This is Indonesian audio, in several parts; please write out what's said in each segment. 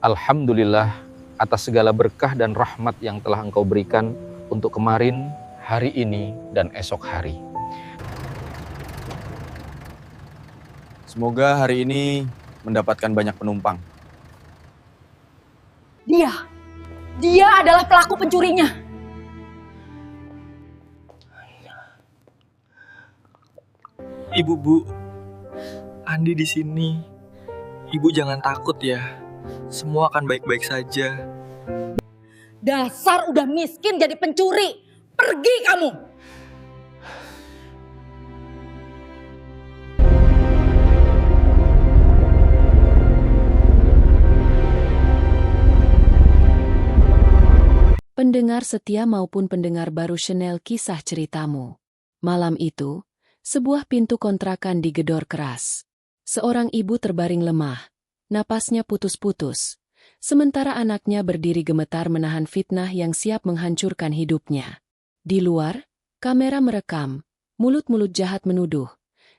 Alhamdulillah atas segala berkah dan rahmat yang telah Engkau berikan untuk kemarin, hari ini, dan esok hari. Semoga hari ini mendapatkan banyak penumpang. Dia adalah pelaku pencurinya. Ibu, Bu, Andi di sini. Ibu jangan takut ya. Semua akan baik-baik saja. Dasar udah miskin jadi pencuri. Pergi kamu. Pendengar setia maupun pendengar baru Channel Kisah Ceritamu. Malam itu, sebuah pintu kontrakan digedor keras. Seorang ibu terbaring lemah, napasnya putus-putus, sementara anaknya berdiri gemetar menahan fitnah yang siap menghancurkan hidupnya. Di luar, kamera merekam, mulut-mulut jahat menuduh,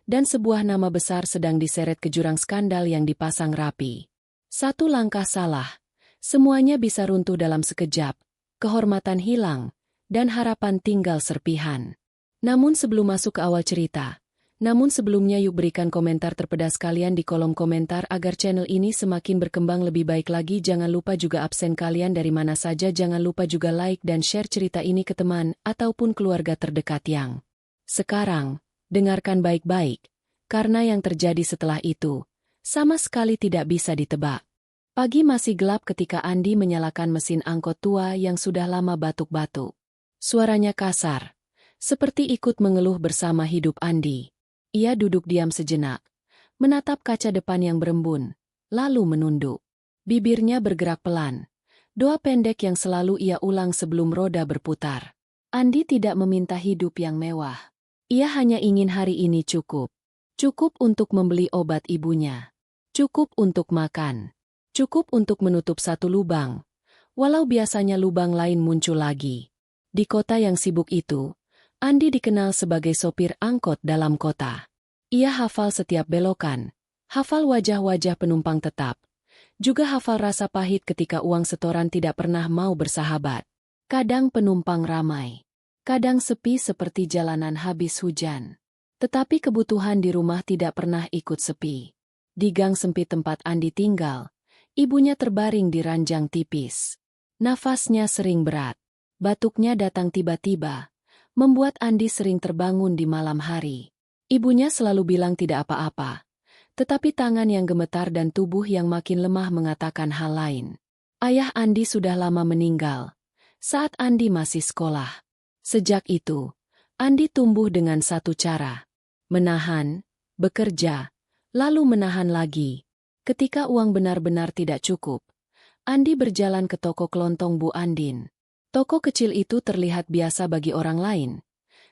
dan sebuah nama besar sedang diseret ke jurang skandal yang dipasang rapi. Satu langkah salah, semuanya bisa runtuh dalam sekejap. Kehormatan hilang, dan harapan tinggal serpihan. Namun sebelum masuk ke awal cerita, sebelumnya yuk berikan komentar terpedas kalian di kolom komentar agar channel ini semakin berkembang lebih baik lagi. Jangan lupa juga absen kalian dari mana saja. Jangan lupa juga like dan share cerita ini ke teman ataupun keluarga terdekat yang. Sekarang, dengarkan baik-baik, karena yang terjadi setelah itu, sama sekali tidak bisa ditebak. Pagi masih gelap ketika Andi menyalakan mesin angkot tua yang sudah lama batuk-batuk. Suaranya kasar, seperti ikut mengeluh bersama hidup Andi. Ia duduk diam sejenak, menatap kaca depan yang berembun, lalu menunduk. Bibirnya bergerak pelan, doa pendek yang selalu ia ulang sebelum roda berputar. Andi tidak meminta hidup yang mewah. Ia hanya ingin hari ini cukup. Cukup untuk membeli obat ibunya. Cukup untuk makan. Cukup untuk menutup satu lubang, walau biasanya lubang lain muncul lagi. Di kota yang sibuk itu, Andi dikenal sebagai sopir angkot dalam kota. Ia hafal setiap belokan, hafal wajah-wajah penumpang tetap, juga hafal rasa pahit ketika uang setoran tidak pernah mau bersahabat. Kadang penumpang ramai, kadang sepi seperti jalanan habis hujan. Tetapi kebutuhan di rumah tidak pernah ikut sepi. Di gang sempit tempat Andi tinggal, ibunya terbaring di ranjang tipis. Nafasnya sering berat. Batuknya datang tiba-tiba, membuat Andi sering terbangun di malam hari. Ibunya selalu bilang tidak apa-apa, tetapi tangan yang gemetar dan tubuh yang makin lemah mengatakan hal lain. Ayah Andi sudah lama meninggal, saat Andi masih sekolah. Sejak itu, Andi tumbuh dengan satu cara. Menahan, bekerja, lalu menahan lagi. Ketika uang benar-benar tidak cukup, Andi berjalan ke toko kelontong Bu Andin. Toko kecil itu terlihat biasa bagi orang lain,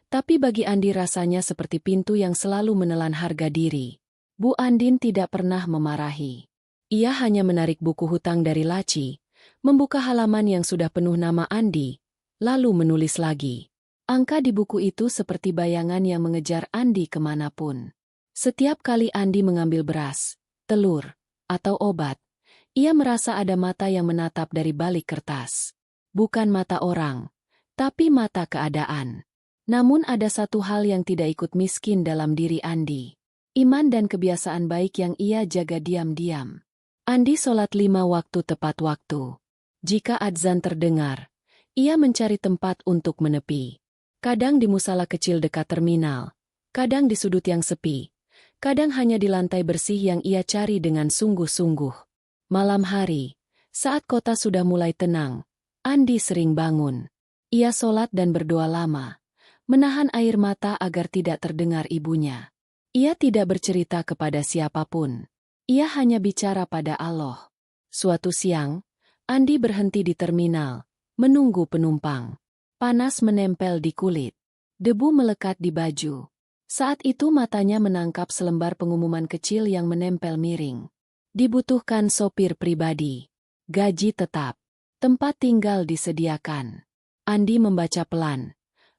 tapi bagi Andi rasanya seperti pintu yang selalu menelan harga diri. Bu Andin tidak pernah memarahi. Ia hanya menarik buku hutang dari laci, membuka halaman yang sudah penuh nama Andi, lalu menulis lagi. Angka di buku itu seperti bayangan yang mengejar Andi kemanapun. Setiap kali Andi mengambil beras, telur, atau obat, ia merasa ada mata yang menatap dari balik kertas. Bukan mata orang, tapi mata keadaan. Namun ada satu hal yang tidak ikut miskin dalam diri Andi. Iman dan kebiasaan baik yang ia jaga diam-diam. Andi sholat 5 waktu tepat waktu. Jika adzan terdengar, ia mencari tempat untuk menepi. Kadang di musala kecil dekat terminal, kadang di sudut yang sepi. Kadang hanya di lantai bersih yang ia cari dengan sungguh-sungguh. Malam hari, saat kota sudah mulai tenang, Andi sering bangun. Ia sholat dan berdoa lama, menahan air mata agar tidak terdengar ibunya. Ia tidak bercerita kepada siapapun. Ia hanya bicara pada Allah. Suatu siang, Andi berhenti di terminal, menunggu penumpang. Panas menempel di kulit, debu melekat di baju. Saat itu matanya menangkap selembar pengumuman kecil yang menempel miring. Dibutuhkan sopir pribadi. Gaji tetap. Tempat tinggal disediakan. Andi membaca pelan.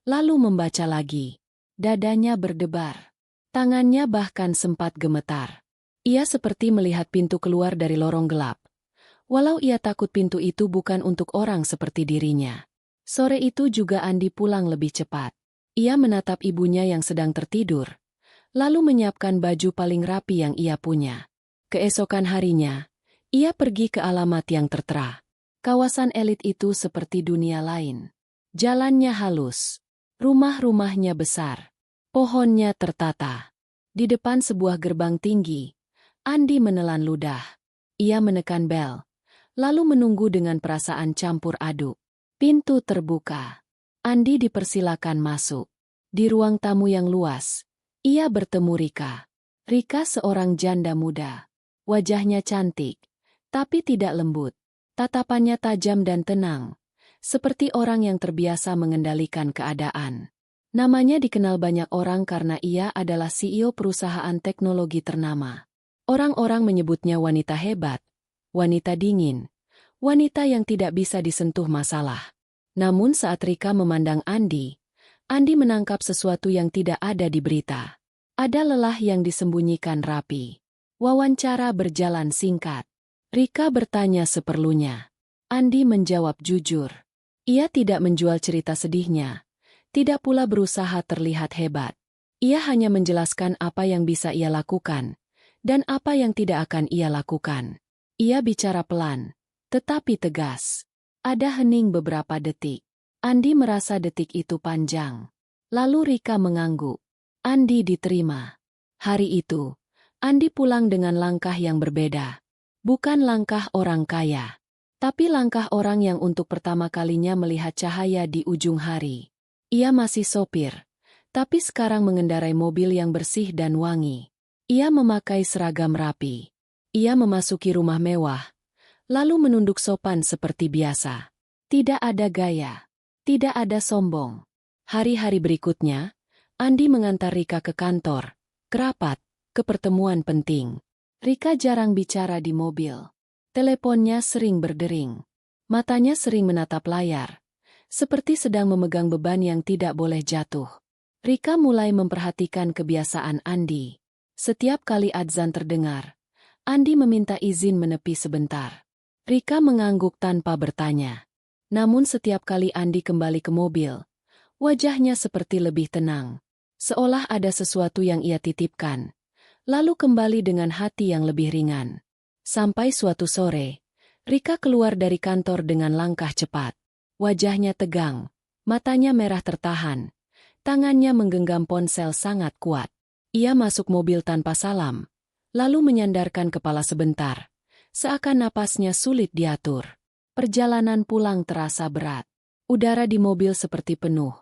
Lalu membaca lagi. Dadanya berdebar. Tangannya bahkan sempat gemetar. Ia seperti melihat pintu keluar dari lorong gelap. Walau ia takut pintu itu bukan untuk orang seperti dirinya. Sore itu juga Andi pulang lebih cepat. Ia menatap ibunya yang sedang tertidur, lalu menyiapkan baju paling rapi yang ia punya. Keesokan harinya, ia pergi ke alamat yang tertera. Kawasan elit itu seperti dunia lain. Jalannya halus, rumah-rumahnya besar, pohonnya tertata. Di depan sebuah gerbang tinggi, Andi menelan ludah. Ia menekan bel, lalu menunggu dengan perasaan campur aduk. Pintu terbuka. Andi dipersilakan masuk. Di ruang tamu yang luas, ia bertemu Rika. Rika seorang janda muda. Wajahnya cantik, tapi tidak lembut. Tatapannya tajam dan tenang, seperti orang yang terbiasa mengendalikan keadaan. Namanya dikenal banyak orang karena ia adalah CEO perusahaan teknologi ternama. Orang-orang menyebutnya wanita hebat, wanita dingin, wanita yang tidak bisa disentuh masalah. Namun saat Rika memandang Andi menangkap sesuatu yang tidak ada di berita. Ada lelah yang disembunyikan rapi. Wawancara berjalan singkat. Rika bertanya seperlunya. Andi menjawab jujur. Ia tidak menjual cerita sedihnya, tidak pula berusaha terlihat hebat. Ia hanya menjelaskan apa yang bisa ia lakukan, dan apa yang tidak akan ia lakukan. Ia bicara pelan, tetapi tegas. Ada hening beberapa detik. Andi merasa detik itu panjang. Lalu Rika mengangguk. Andi diterima. Hari itu, Andi pulang dengan langkah yang berbeda. Bukan langkah orang kaya, tapi langkah orang yang untuk pertama kalinya melihat cahaya di ujung hari. Ia masih sopir, tapi sekarang mengendarai mobil yang bersih dan wangi. Ia memakai seragam rapi. Ia memasuki rumah mewah, lalu menunduk sopan seperti biasa. Tidak ada gaya, tidak ada sombong. Hari-hari berikutnya, Andi mengantar Rika ke kantor, ke rapat, ke pertemuan penting. Rika jarang bicara di mobil. Teleponnya sering berdering. Matanya sering menatap layar, seperti sedang memegang beban yang tidak boleh jatuh. Rika mulai memperhatikan kebiasaan Andi. Setiap kali adzan terdengar, Andi meminta izin menepi sebentar. Rika mengangguk tanpa bertanya. Namun setiap kali Andi kembali ke mobil, wajahnya seperti lebih tenang. Seolah ada sesuatu yang ia titipkan, lalu kembali dengan hati yang lebih ringan. Sampai suatu sore, Rika keluar dari kantor dengan langkah cepat. Wajahnya tegang, matanya merah tertahan, tangannya menggenggam ponsel sangat kuat. Ia masuk mobil tanpa salam, lalu menyandarkan kepala sebentar, seakan napasnya sulit diatur. Perjalanan pulang terasa berat. Udara di mobil seperti penuh,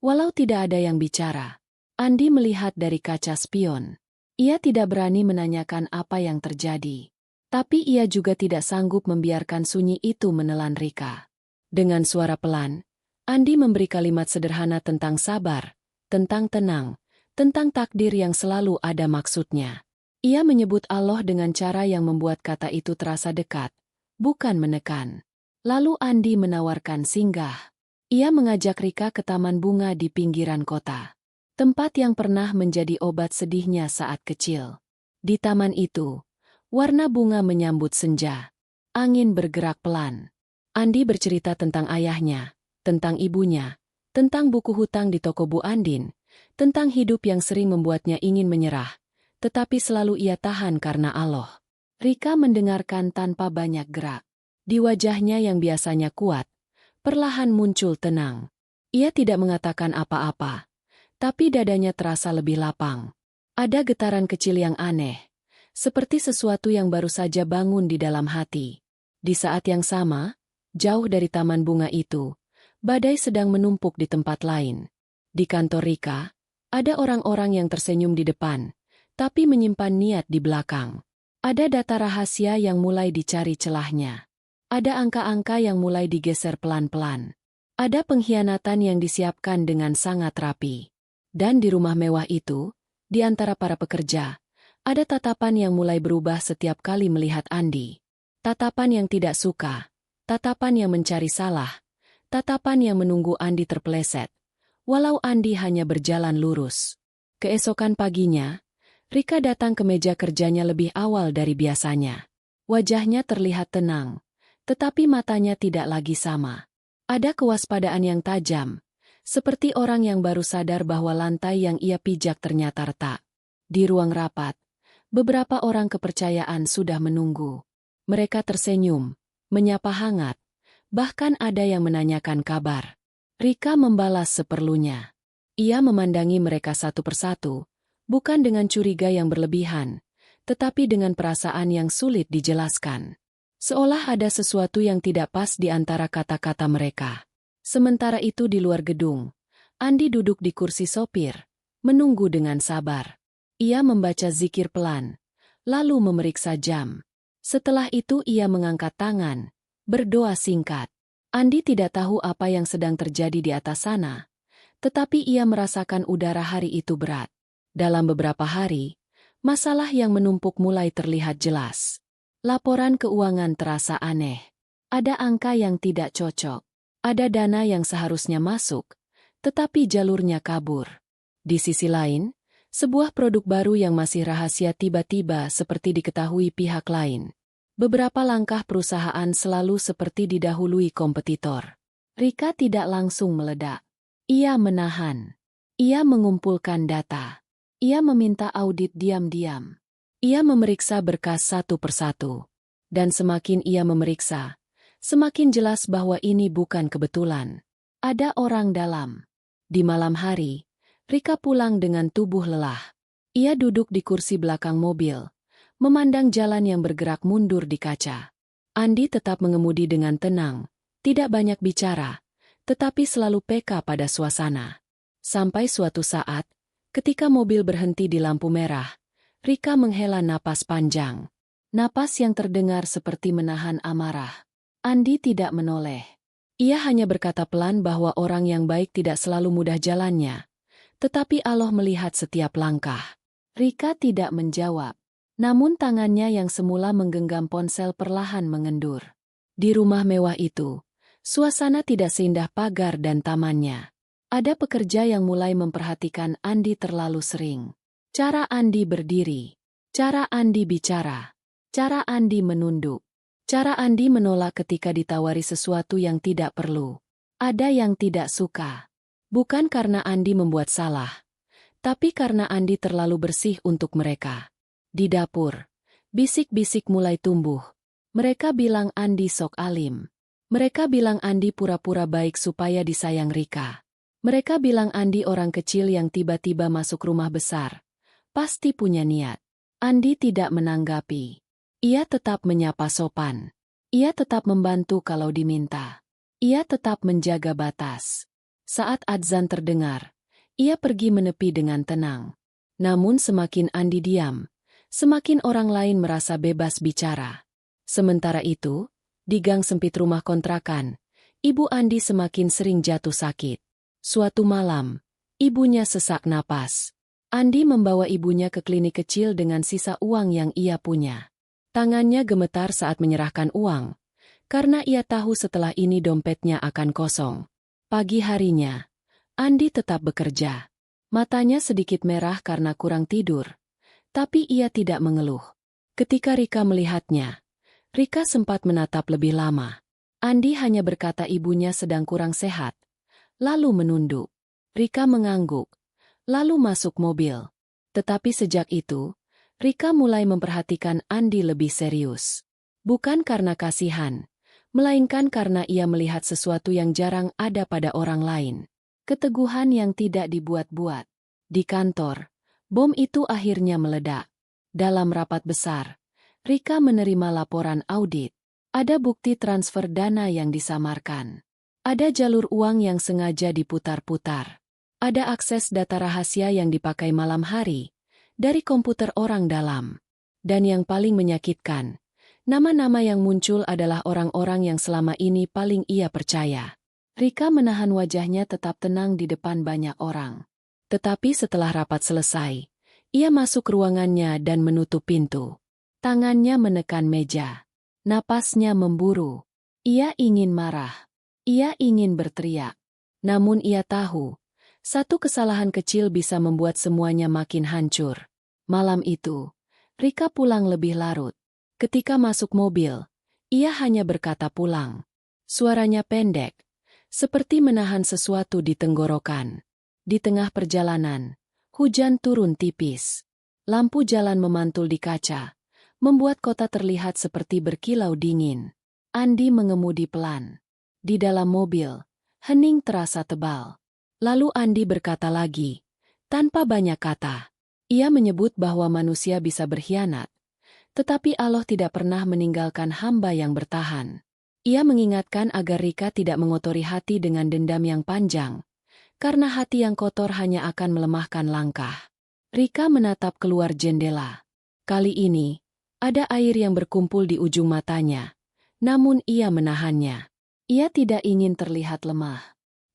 walau tidak ada yang bicara. Andi melihat dari kaca spion. Ia tidak berani menanyakan apa yang terjadi. Tapi ia juga tidak sanggup membiarkan sunyi itu menelan Rika. Dengan suara pelan, Andi memberi kalimat sederhana tentang sabar, tentang tenang, tentang takdir yang selalu ada maksudnya. Ia menyebut Allah dengan cara yang membuat kata itu terasa dekat, bukan menekan. Lalu Andi menawarkan singgah. Ia mengajak Rika ke taman bunga di pinggiran kota. Tempat yang pernah menjadi obat sedihnya saat kecil. Di taman itu, warna bunga menyambut senja. Angin bergerak pelan. Andi bercerita tentang ayahnya, tentang ibunya, tentang buku hutang di toko Bu Andin, tentang hidup yang sering membuatnya ingin menyerah, tetapi selalu ia tahan karena Allah. Rika mendengarkan tanpa banyak gerak. Di wajahnya yang biasanya kuat, perlahan muncul tenang. Ia tidak mengatakan apa-apa, tapi dadanya terasa lebih lapang. Ada getaran kecil yang aneh, seperti sesuatu yang baru saja bangun di dalam hati. Di saat yang sama, jauh dari taman bunga itu, badai sedang menumpuk di tempat lain. Di kantor Rika, ada orang-orang yang tersenyum di depan, tapi menyimpan niat di belakang. Ada data rahasia yang mulai dicari celahnya. Ada angka-angka yang mulai digeser pelan-pelan. Ada pengkhianatan yang disiapkan dengan sangat rapi. Dan di rumah mewah itu, di antara para pekerja, ada tatapan yang mulai berubah setiap kali melihat Andi. Tatapan yang tidak suka, tatapan yang mencari salah, tatapan yang menunggu Andi terpeleset, walau Andi hanya berjalan lurus. Keesokan paginya, Rika datang ke meja kerjanya lebih awal dari biasanya. Wajahnya terlihat tenang, Tetapi matanya tidak lagi sama. Ada kewaspadaan yang tajam, seperti orang yang baru sadar bahwa lantai yang ia pijak ternyata retak. Di ruang rapat, beberapa orang kepercayaan sudah menunggu. Mereka tersenyum, menyapa hangat, bahkan ada yang menanyakan kabar. Rika membalas seperlunya. Ia memandangi mereka satu persatu, bukan dengan curiga yang berlebihan, tetapi dengan perasaan yang sulit dijelaskan. Seolah ada sesuatu yang tidak pas di antara kata-kata mereka. Sementara itu di luar gedung, Andi duduk di kursi sopir, menunggu dengan sabar. Ia membaca zikir pelan, lalu memeriksa jam. Setelah itu ia mengangkat tangan, berdoa singkat. Andi tidak tahu apa yang sedang terjadi di atas sana, tetapi ia merasakan udara hari itu berat. Dalam beberapa hari, masalah yang menumpuk mulai terlihat jelas. Laporan keuangan terasa aneh. Ada angka yang tidak cocok. Ada dana yang seharusnya masuk, tetapi jalurnya kabur. Di sisi lain, sebuah produk baru yang masih rahasia tiba-tiba seperti diketahui pihak lain. Beberapa langkah perusahaan selalu seperti didahului kompetitor. Rika tidak langsung meledak. Ia menahan. Ia mengumpulkan data. Ia meminta audit diam-diam. Ia memeriksa berkas satu persatu. Dan semakin ia memeriksa, semakin jelas bahwa ini bukan kebetulan. Ada orang dalam. Di malam hari, Rika pulang dengan tubuh lelah. Ia duduk di kursi belakang mobil, memandang jalan yang bergerak mundur di kaca. Andi tetap mengemudi dengan tenang, tidak banyak bicara, tetapi selalu peka pada suasana. Sampai suatu saat, ketika mobil berhenti di lampu merah, Rika menghela napas panjang. Napas yang terdengar seperti menahan amarah. Andi tidak menoleh. Ia hanya berkata pelan bahwa orang yang baik tidak selalu mudah jalannya, tetapi Allah melihat setiap langkah. Rika tidak menjawab. Namun tangannya yang semula menggenggam ponsel perlahan mengendur. Di rumah mewah itu, suasana tidak seindah pagar dan tamannya. Ada pekerja yang mulai memperhatikan Andi terlalu sering. Cara Andi berdiri, cara Andi bicara, cara Andi menunduk, cara Andi menolak ketika ditawari sesuatu yang tidak perlu. Ada yang tidak suka. Bukan karena Andi membuat salah, tapi karena Andi terlalu bersih untuk mereka. Di dapur, bisik-bisik mulai tumbuh. Mereka bilang Andi sok alim. Mereka bilang Andi pura-pura baik supaya disayang Rika. Mereka bilang Andi orang kecil yang tiba-tiba masuk rumah besar. Pasti punya niat. Andi tidak menanggapi. Ia tetap menyapa sopan. Ia tetap membantu kalau diminta. Ia tetap menjaga batas. Saat adzan terdengar, ia pergi menepi dengan tenang. Namun semakin Andi diam, semakin orang lain merasa bebas bicara. Sementara itu, di gang sempit rumah kontrakan, ibu Andi semakin sering jatuh sakit. Suatu malam, ibunya sesak napas. Andi membawa ibunya ke klinik kecil dengan sisa uang yang ia punya. Tangannya gemetar saat menyerahkan uang, karena ia tahu setelah ini dompetnya akan kosong. Pagi harinya, Andi tetap bekerja. Matanya sedikit merah karena kurang tidur, tapi ia tidak mengeluh. Ketika Rika melihatnya, Rika sempat menatap lebih lama. Andi hanya berkata ibunya sedang kurang sehat, lalu menunduk. Rika mengangguk, lalu masuk mobil. Tetapi sejak itu, Rika mulai memperhatikan Andi lebih serius. Bukan karena kasihan, melainkan karena ia melihat sesuatu yang jarang ada pada orang lain. Keteguhan yang tidak dibuat-buat. Di kantor, bom itu akhirnya meledak. Dalam rapat besar, Rika menerima laporan audit. Ada bukti transfer dana yang disamarkan. Ada jalur uang yang sengaja diputar-putar. Ada akses data rahasia yang dipakai malam hari dari komputer orang dalam. Dan yang paling menyakitkan, nama-nama yang muncul adalah orang-orang yang selama ini paling ia percaya. Rika menahan wajahnya tetap tenang di depan banyak orang. Tetapi setelah rapat selesai, ia masuk ruangannya dan menutup pintu. Tangannya menekan meja. Napasnya memburu. Ia ingin marah. Ia ingin berteriak. Namun ia tahu, satu kesalahan kecil bisa membuat semuanya makin hancur. Malam itu, Rika pulang lebih larut. Ketika masuk mobil, Ia hanya berkata pulang. Suaranya pendek, seperti menahan sesuatu di tenggorokan. Di tengah perjalanan, hujan turun tipis. Lampu jalan memantul di kaca, membuat kota terlihat seperti berkilau dingin. Andi mengemudi pelan. Di dalam mobil, hening terasa tebal. Lalu Andi berkata lagi, tanpa banyak kata. Ia menyebut bahwa manusia bisa berkhianat, tetapi Allah tidak pernah meninggalkan hamba yang bertahan. Ia mengingatkan agar Rika tidak mengotori hati dengan dendam yang panjang, karena hati yang kotor hanya akan melemahkan langkah. Rika menatap keluar jendela. Kali ini, ada air yang berkumpul di ujung matanya, namun ia menahannya. Ia tidak ingin terlihat lemah.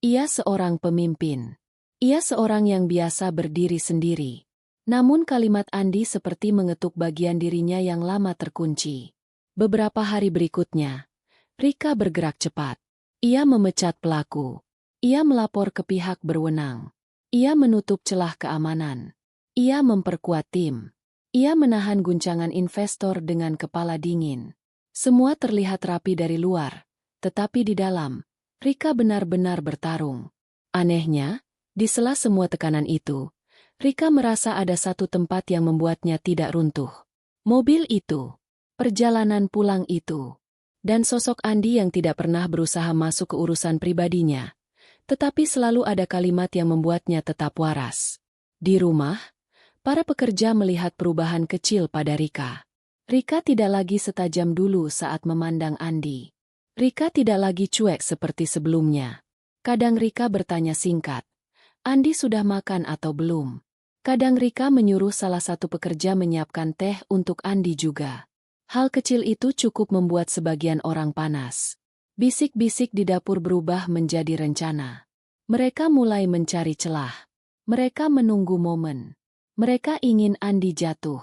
Ia seorang pemimpin. Ia seorang yang biasa berdiri sendiri. Namun kalimat Andi seperti mengetuk bagian dirinya yang lama terkunci. Beberapa hari berikutnya, Rika bergerak cepat. Ia memecat pelaku. Ia melapor ke pihak berwenang. Ia menutup celah keamanan. Ia memperkuat tim. Ia menahan guncangan investor dengan kepala dingin. Semua terlihat rapi dari luar, tetapi di dalam, Rika benar-benar bertarung. Anehnya, di sela semua tekanan itu, Rika merasa ada satu tempat yang membuatnya tidak runtuh. Mobil itu, perjalanan pulang itu, dan sosok Andi yang tidak pernah berusaha masuk ke urusan pribadinya. Tetapi selalu ada kalimat yang membuatnya tetap waras. Di rumah, para pekerja melihat perubahan kecil pada Rika. Rika tidak lagi setajam dulu saat memandang Andi. Rika tidak lagi cuek seperti sebelumnya. Kadang Rika bertanya singkat, Andi sudah makan atau belum? Kadang Rika menyuruh salah satu pekerja menyiapkan teh untuk Andi juga. Hal kecil itu cukup membuat sebagian orang panas. Bisik-bisik di dapur berubah menjadi rencana. Mereka mulai mencari celah. Mereka menunggu momen. Mereka ingin Andi jatuh.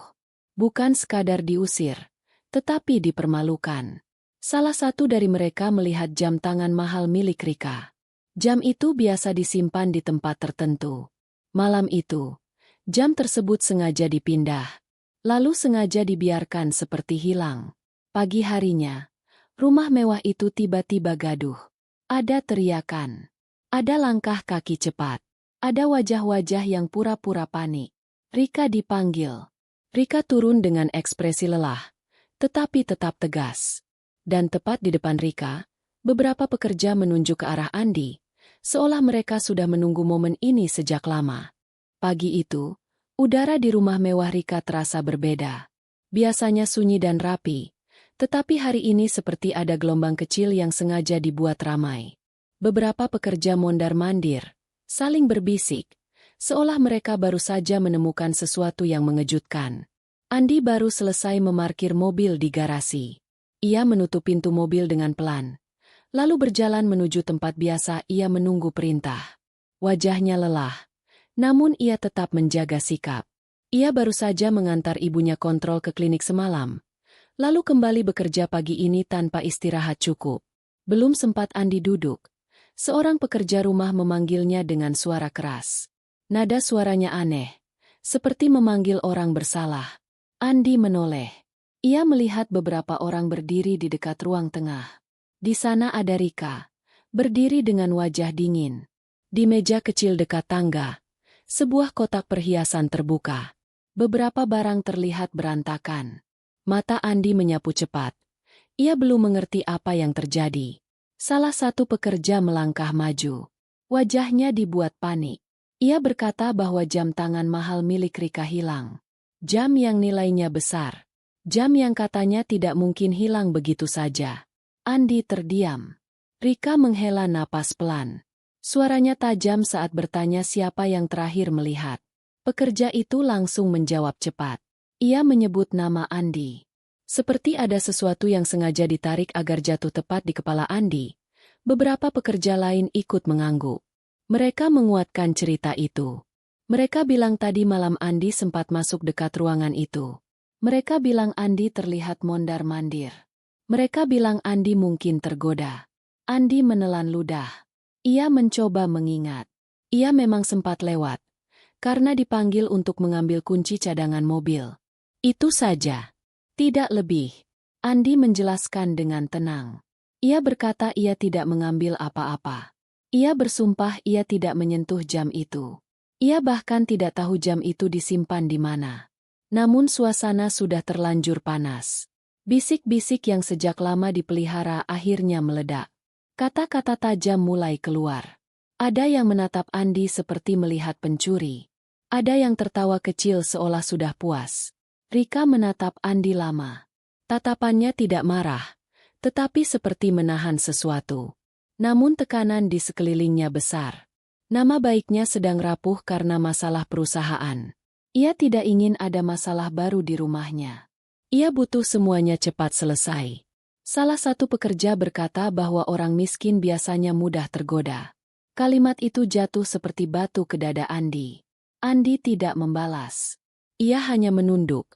Bukan sekadar diusir, tetapi dipermalukan. Salah satu dari mereka melihat jam tangan mahal milik Rika. Jam itu biasa disimpan di tempat tertentu. Malam itu, jam tersebut sengaja dipindah, lalu sengaja dibiarkan seperti hilang. Pagi harinya, rumah mewah itu tiba-tiba gaduh. Ada teriakan. Ada langkah kaki cepat. Ada wajah-wajah yang pura-pura panik. Rika dipanggil. Rika turun dengan ekspresi lelah, tetapi tetap tegas. Dan tepat di depan Rika, beberapa pekerja menunjuk ke arah Andi, seolah mereka sudah menunggu momen ini sejak lama. Pagi itu, udara di rumah mewah Rika terasa berbeda. Biasanya sunyi dan rapi, tetapi hari ini seperti ada gelombang kecil yang sengaja dibuat ramai. Beberapa pekerja mondar-mandir, saling berbisik, seolah mereka baru saja menemukan sesuatu yang mengejutkan. Andi baru selesai memarkir mobil di garasi. Ia menutup pintu mobil dengan pelan, lalu berjalan menuju tempat biasa ia menunggu perintah. Wajahnya lelah, namun ia tetap menjaga sikap. Ia baru saja mengantar ibunya kontrol ke klinik semalam, lalu kembali bekerja pagi ini tanpa istirahat cukup. Belum sempat Andi duduk, seorang pekerja rumah memanggilnya dengan suara keras. Nada suaranya aneh, seperti memanggil orang bersalah. Andi menoleh. Ia melihat beberapa orang berdiri di dekat ruang tengah. Di sana ada Rika, berdiri dengan wajah dingin. Di meja kecil dekat tangga, sebuah kotak perhiasan terbuka. Beberapa barang terlihat berantakan. Mata Andi menyapu cepat. Ia belum mengerti apa yang terjadi. Salah satu pekerja melangkah maju. Wajahnya dibuat panik. Ia berkata bahwa jam tangan mahal milik Rika hilang. Jam yang nilainya besar. Jam yang katanya tidak mungkin hilang begitu saja. Andi terdiam. Rika menghela napas pelan. Suaranya tajam saat bertanya siapa yang terakhir melihat. Pekerja itu langsung menjawab cepat. Ia menyebut nama Andi. Seperti ada sesuatu yang sengaja ditarik agar jatuh tepat di kepala Andi. Beberapa pekerja lain ikut mengangguk. Mereka menguatkan cerita itu. Mereka bilang tadi malam Andi sempat masuk dekat ruangan itu. Mereka bilang Andi terlihat mondar-mandir. Mereka bilang Andi mungkin tergoda. Andi menelan ludah. Ia mencoba mengingat. Ia memang sempat lewat, karena dipanggil untuk mengambil kunci cadangan mobil. Itu saja. Tidak lebih. Andi menjelaskan dengan tenang. Ia berkata ia tidak mengambil apa-apa. Ia bersumpah ia tidak menyentuh jam itu. Ia bahkan tidak tahu jam itu disimpan di mana. Namun suasana sudah terlanjur panas. Bisik-bisik yang sejak lama dipelihara akhirnya meledak. Kata-kata tajam mulai keluar. Ada yang menatap Andi seperti melihat pencuri. Ada yang tertawa kecil seolah sudah puas. Rika menatap Andi lama. Tatapannya tidak marah, tetapi seperti menahan sesuatu. Namun tekanan di sekelilingnya besar. Nama baiknya sedang rapuh karena masalah perusahaan. Ia tidak ingin ada masalah baru di rumahnya. Ia butuh semuanya cepat selesai. Salah satu pekerja berkata bahwa orang miskin biasanya mudah tergoda. Kalimat itu jatuh seperti batu ke dada Andi. Andi tidak membalas. Ia hanya menunduk,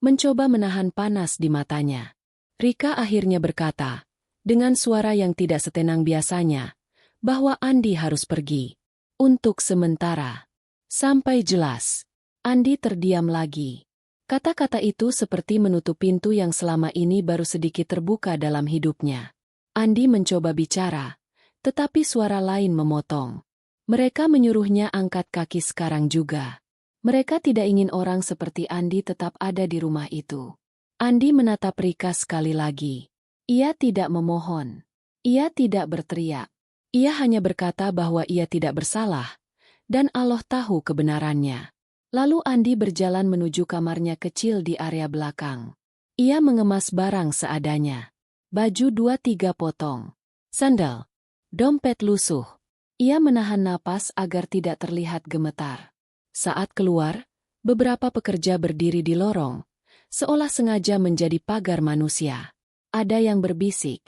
mencoba menahan panas di matanya. Rika akhirnya berkata, dengan suara yang tidak setenang biasanya, bahwa Andi harus pergi. Untuk sementara. Sampai jelas. Andi terdiam lagi. Kata-kata itu seperti menutup pintu yang selama ini baru sedikit terbuka dalam hidupnya. Andi mencoba bicara, tetapi suara lain memotong. Mereka menyuruhnya angkat kaki sekarang juga. Mereka tidak ingin orang seperti Andi tetap ada di rumah itu. Andi menatap Rika sekali lagi. Ia tidak memohon. Ia tidak berteriak. Ia hanya berkata bahwa ia tidak bersalah, dan Allah tahu kebenarannya. Lalu Andi berjalan menuju kamarnya kecil di area belakang. Ia mengemas barang seadanya. Baju 2-3 potong. Sandal. Dompet lusuh. Ia menahan napas agar tidak terlihat gemetar. Saat keluar, beberapa pekerja berdiri di lorong, seolah sengaja menjadi pagar manusia. Ada yang berbisik,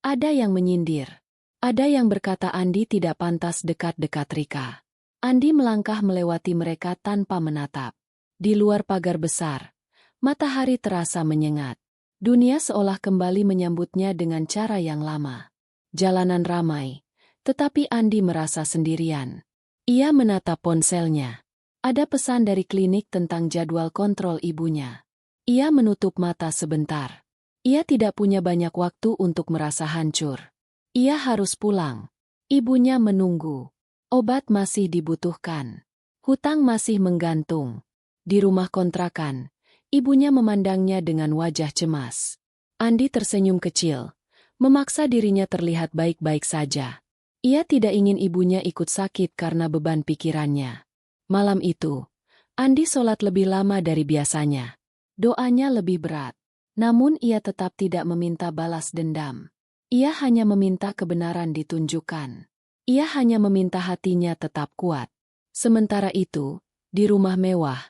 ada yang menyindir, ada yang berkata Andi tidak pantas dekat-dekat Rika. Andi melangkah melewati mereka tanpa menatap. Di luar pagar besar, matahari terasa menyengat. Dunia seolah kembali menyambutnya dengan cara yang lama. Jalanan ramai, tetapi Andi merasa sendirian. Ia menatap ponselnya. Ada pesan dari klinik tentang jadwal kontrol ibunya. Ia menutup mata sebentar. Ia tidak punya banyak waktu untuk merasa hancur. Ia harus pulang. Ibunya menunggu. Obat masih dibutuhkan. Hutang masih menggantung. Di rumah kontrakan, ibunya memandangnya dengan wajah cemas. Andi tersenyum kecil, memaksa dirinya terlihat baik-baik saja. Ia tidak ingin ibunya ikut sakit karena beban pikirannya. Malam itu, Andi sholat lebih lama dari biasanya. Doanya lebih berat. Namun ia tetap tidak meminta balas dendam. Ia hanya meminta kebenaran ditunjukkan. Ia hanya meminta hatinya tetap kuat. Sementara itu, di rumah mewah,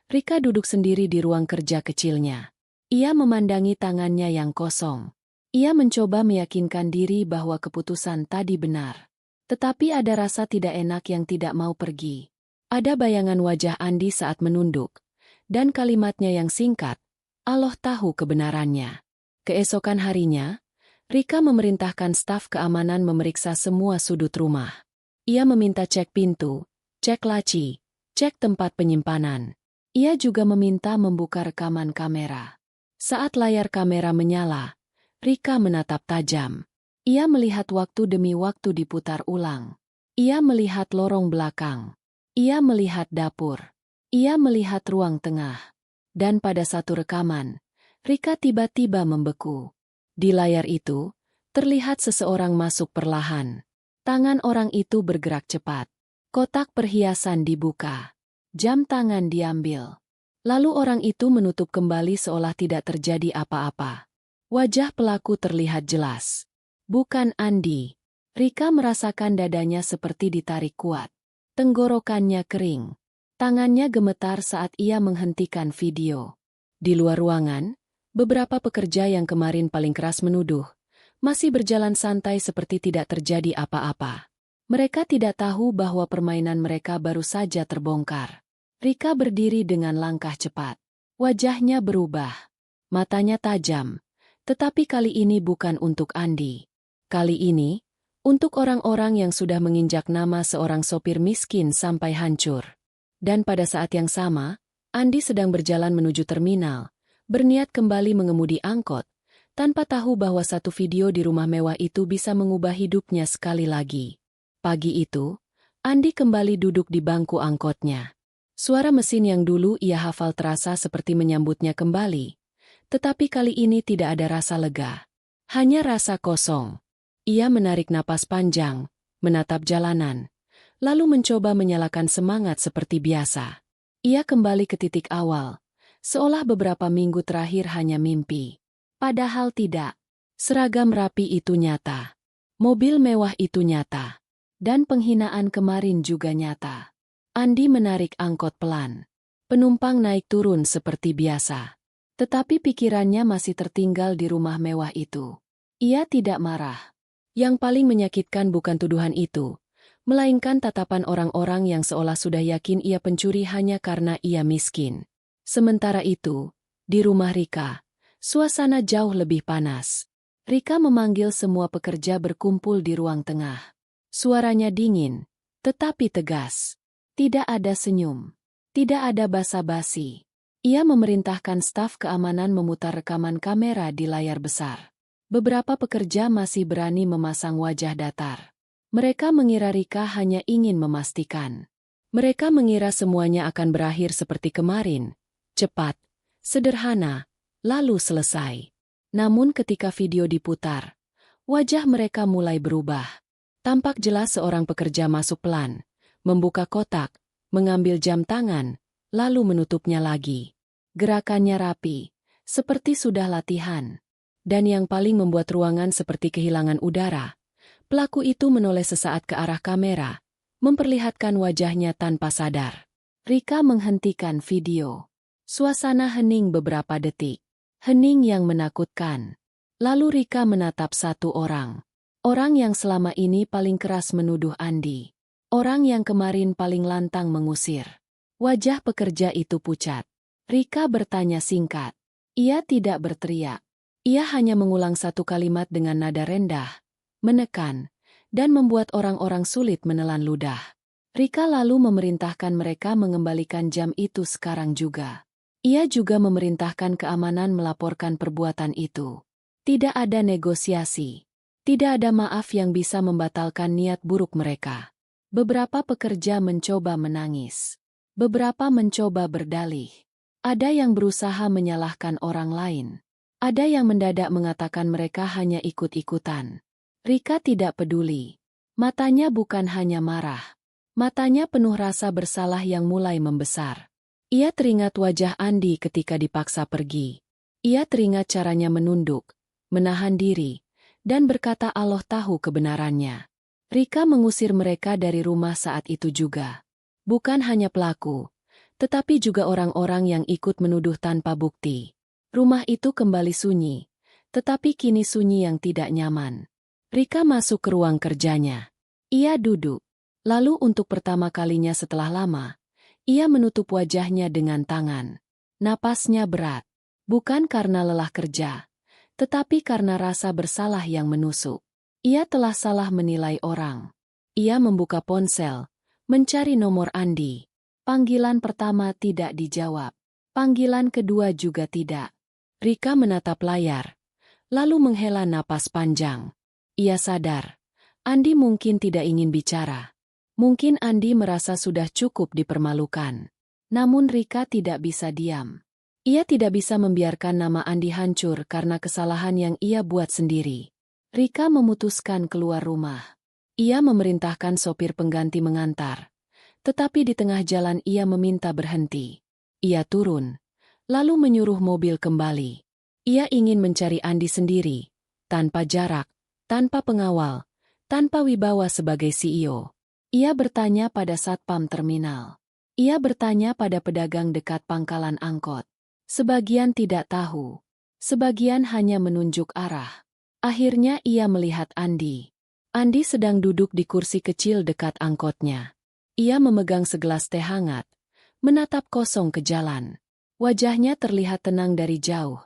Rika duduk sendiri di ruang kerja kecilnya. Ia memandangi tangannya yang kosong. Ia mencoba meyakinkan diri bahwa keputusan tadi benar. Tetapi ada rasa tidak enak yang tidak mau pergi. Ada bayangan wajah Andi saat menunduk, dan kalimatnya yang singkat, Allah tahu kebenarannya. Keesokan harinya, Rika memerintahkan staf keamanan memeriksa semua sudut rumah. Ia meminta cek pintu, cek laci, cek tempat penyimpanan. Ia juga meminta membuka rekaman kamera. Saat layar kamera menyala, Rika menatap tajam. Ia melihat waktu demi waktu diputar ulang. Ia melihat lorong belakang. Ia melihat dapur. Ia melihat ruang tengah. Dan pada satu rekaman, Rika tiba-tiba membeku. Di layar itu, terlihat seseorang masuk perlahan. Tangan orang itu bergerak cepat. Kotak perhiasan dibuka. Jam tangan diambil. Lalu orang itu menutup kembali seolah tidak terjadi apa-apa. Wajah pelaku terlihat jelas. Bukan Andi. Rika merasakan dadanya seperti ditarik kuat. Tenggorokannya kering. Tangannya gemetar saat ia menghentikan video. Di luar ruangan, beberapa pekerja yang kemarin paling keras menuduh, masih berjalan santai seperti tidak terjadi apa-apa. Mereka tidak tahu bahwa permainan mereka baru saja terbongkar. Rika berdiri dengan langkah cepat. Wajahnya berubah. Matanya tajam. Tetapi kali ini bukan untuk Andi. Kali ini, untuk orang-orang yang sudah menginjak nama seorang sopir miskin sampai hancur. Dan pada saat yang sama, Andi sedang berjalan menuju terminal, berniat kembali mengemudi angkot, tanpa tahu bahwa satu video di rumah mewah itu bisa mengubah hidupnya sekali lagi. Pagi itu, Andi kembali duduk di bangku angkotnya. Suara mesin yang dulu ia hafal terasa seperti menyambutnya kembali. Tetapi kali ini tidak ada rasa lega. Hanya rasa kosong. Ia menarik napas panjang, menatap jalanan, lalu mencoba menyalakan semangat seperti biasa. Ia kembali ke titik awal, seolah beberapa minggu terakhir hanya mimpi. Padahal tidak. Seragam rapi itu nyata. Mobil mewah itu nyata. Dan penghinaan kemarin juga nyata. Andi menarik angkot pelan. Penumpang naik turun seperti biasa. Tetapi pikirannya masih tertinggal di rumah mewah itu. Ia tidak marah. Yang paling menyakitkan bukan tuduhan itu, melainkan tatapan orang-orang yang seolah sudah yakin ia pencuri hanya karena ia miskin. Sementara itu, di rumah Rika, suasana jauh lebih panas. Rika memanggil semua pekerja berkumpul di ruang tengah. Suaranya dingin, tetapi tegas. Tidak ada senyum. Tidak ada basa-basi. Ia memerintahkan staf keamanan memutar rekaman kamera di layar besar. Beberapa pekerja masih berani memasang wajah datar. Mereka mengira Rika hanya ingin memastikan. Mereka mengira semuanya akan berakhir seperti kemarin. Cepat, sederhana, lalu selesai. Namun ketika video diputar, wajah mereka mulai berubah. Tampak jelas seorang pekerja masuk pelan, membuka kotak, mengambil jam tangan, lalu menutupnya lagi. Gerakannya rapi, seperti sudah latihan. Dan yang paling membuat ruangan seperti kehilangan udara, pelaku itu menoleh sesaat ke arah kamera, memperlihatkan wajahnya tanpa sadar. Rika menghentikan video. Suasana hening beberapa detik. Hening yang menakutkan. Lalu Rika menatap satu orang. Orang yang selama ini paling keras menuduh Andi. Orang yang kemarin paling lantang mengusir. Wajah pekerja itu pucat. Rika bertanya singkat. Ia tidak berteriak. Ia hanya mengulang satu kalimat dengan nada rendah, menekan, dan membuat orang-orang sulit menelan ludah. Rika lalu memerintahkan mereka mengembalikan jam itu sekarang juga. Ia juga memerintahkan keamanan melaporkan perbuatan itu. Tidak ada negosiasi. Tidak ada maaf yang bisa membatalkan niat buruk mereka. Beberapa pekerja mencoba menangis. Beberapa mencoba berdalih. Ada yang berusaha menyalahkan orang lain. Ada yang mendadak mengatakan mereka hanya ikut-ikutan. Rika tidak peduli. Matanya bukan hanya marah. Matanya penuh rasa bersalah yang mulai membesar. Ia teringat wajah Andi ketika dipaksa pergi. Ia teringat caranya menunduk, menahan diri, dan berkata Allah tahu kebenarannya. Rika mengusir mereka dari rumah saat itu juga. Bukan hanya pelaku, tetapi juga orang-orang yang ikut menuduh tanpa bukti. Rumah itu kembali sunyi, tetapi kini sunyi yang tidak nyaman. Rika masuk ke ruang kerjanya. Ia duduk. Lalu untuk pertama kalinya setelah lama, ia menutup wajahnya dengan tangan. Napasnya berat. Bukan karena lelah kerja, tetapi karena rasa bersalah yang menusuk. Ia telah salah menilai orang. Ia membuka ponsel, mencari nomor Andi. Panggilan pertama tidak dijawab. Panggilan kedua juga tidak. Rika menatap layar, lalu menghela napas panjang. Ia sadar, Andi mungkin tidak ingin bicara. Mungkin Andi merasa sudah cukup dipermalukan. Namun Rika tidak bisa diam. Ia tidak bisa membiarkan nama Andi hancur karena kesalahan yang ia buat sendiri. Rika memutuskan keluar rumah. Ia memerintahkan sopir pengganti mengantar. Tetapi di tengah jalan ia meminta berhenti. Ia turun, lalu menyuruh mobil kembali. Ia ingin mencari Andi sendiri, tanpa jarak, tanpa pengawal, tanpa wibawa sebagai CEO. Ia bertanya pada satpam terminal. Ia bertanya pada pedagang dekat pangkalan angkot. Sebagian tidak tahu. Sebagian hanya menunjuk arah. Akhirnya ia melihat Andi. Andi sedang duduk di kursi kecil dekat angkotnya. Ia memegang segelas teh hangat, menatap kosong ke jalan. Wajahnya terlihat tenang dari jauh,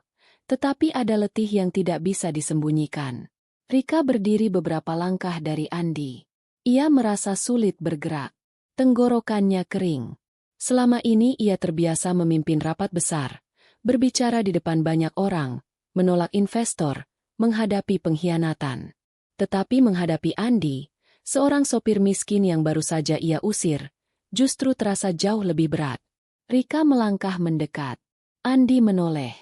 tetapi ada letih yang tidak bisa disembunyikan. Rika berdiri beberapa langkah dari Andi. Ia merasa sulit bergerak. Tenggorokannya kering. Selama ini ia terbiasa memimpin rapat besar, berbicara di depan banyak orang, menolak investor, menghadapi pengkhianatan. Tetapi menghadapi Andi, seorang sopir miskin yang baru saja ia usir, justru terasa jauh lebih berat. Rika melangkah mendekat. Andi menoleh.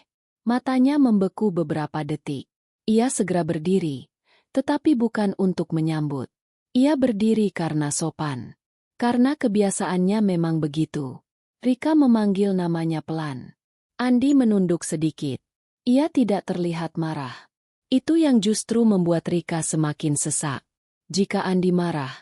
Matanya membeku beberapa detik. Ia segera berdiri, tetapi bukan untuk menyambut. Ia berdiri karena sopan. Karena kebiasaannya memang begitu. Rika memanggil namanya pelan. Andi menunduk sedikit. Ia tidak terlihat marah. Itu yang justru membuat Rika semakin sesak. Jika Andi marah,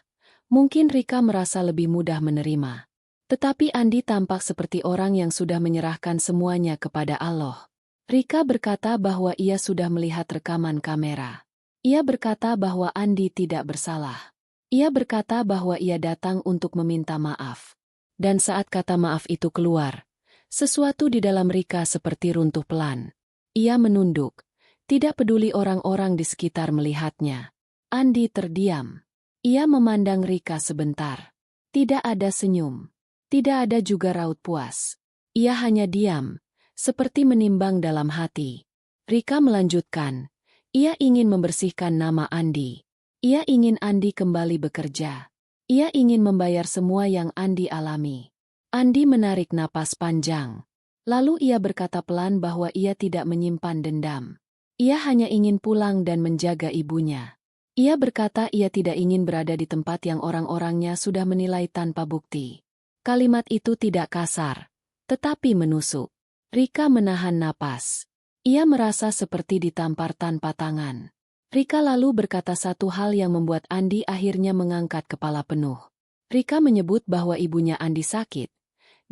mungkin Rika merasa lebih mudah menerima. Tetapi Andi tampak seperti orang yang sudah menyerahkan semuanya kepada Allah. Rika berkata bahwa ia sudah melihat rekaman kamera. Ia berkata bahwa Andi tidak bersalah. Ia berkata bahwa ia datang untuk meminta maaf. Dan saat kata maaf itu keluar, sesuatu di dalam Rika seperti runtuh pelan. Ia menunduk. Tidak peduli orang-orang di sekitar melihatnya. Andi terdiam. Ia memandang Rika sebentar. Tidak ada senyum. Tidak ada juga raut puas. Ia hanya diam, seperti menimbang dalam hati. Rika melanjutkan. Ia ingin membersihkan nama Andi. Ia ingin Andi kembali bekerja. Ia ingin membayar semua yang Andi alami. Andi menarik napas panjang. Lalu ia berkata pelan bahwa ia tidak menyimpan dendam. Ia hanya ingin pulang dan menjaga ibunya. Ia berkata ia tidak ingin berada di tempat yang orang-orangnya sudah menilai tanpa bukti. Kalimat itu tidak kasar, tetapi menusuk. Rika menahan napas. Ia merasa seperti ditampar tanpa tangan. Rika lalu berkata satu hal yang membuat Andi akhirnya mengangkat kepala penuh. Rika menyebut bahwa ibunya Andi sakit,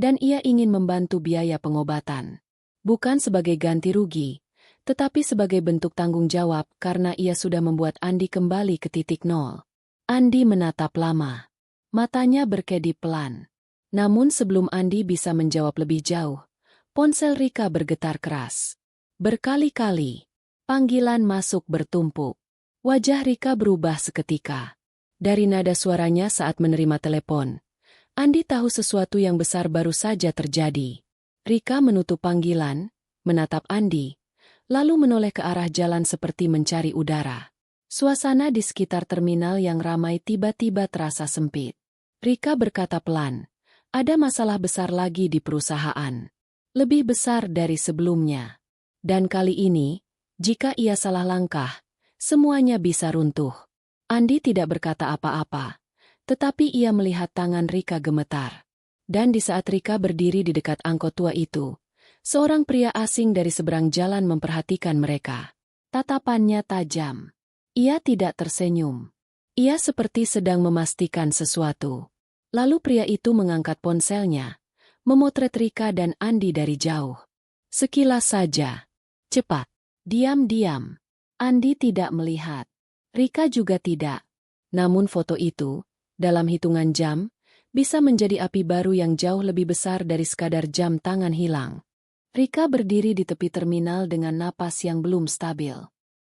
dan ia ingin membantu biaya pengobatan. Bukan sebagai ganti rugi, tetapi sebagai bentuk tanggung jawab karena ia sudah membuat Andi kembali ke titik nol. Andi menatap lama. Matanya berkedip pelan. Namun sebelum Andi bisa menjawab lebih jauh, ponsel Rika bergetar keras. Berkali-kali, panggilan masuk bertumpuk. Wajah Rika berubah seketika. Dari nada suaranya saat menerima telepon, Andi tahu sesuatu yang besar baru saja terjadi. Rika menutup panggilan, menatap Andi, lalu menoleh ke arah jalan seperti mencari udara. Suasana di sekitar terminal yang ramai tiba-tiba terasa sempit. Rika berkata pelan, ada masalah besar lagi di perusahaan. Lebih besar dari sebelumnya. Dan kali ini, jika ia salah langkah, semuanya bisa runtuh. Andi tidak berkata apa-apa, tetapi ia melihat tangan Rika gemetar. Dan di saat Rika berdiri di dekat angkot tua itu, seorang pria asing dari seberang jalan memperhatikan mereka. Tatapannya tajam. Ia tidak tersenyum. Ia seperti sedang memastikan sesuatu. Lalu pria itu mengangkat ponselnya, memotret Rika dan Andi dari jauh. Sekilas saja. Cepat. Diam-diam. Andi tidak melihat. Rika juga tidak. Namun foto itu, dalam hitungan jam, bisa menjadi api baru yang jauh lebih besar dari sekadar jam tangan hilang. Rika berdiri di tepi terminal dengan napas yang belum stabil.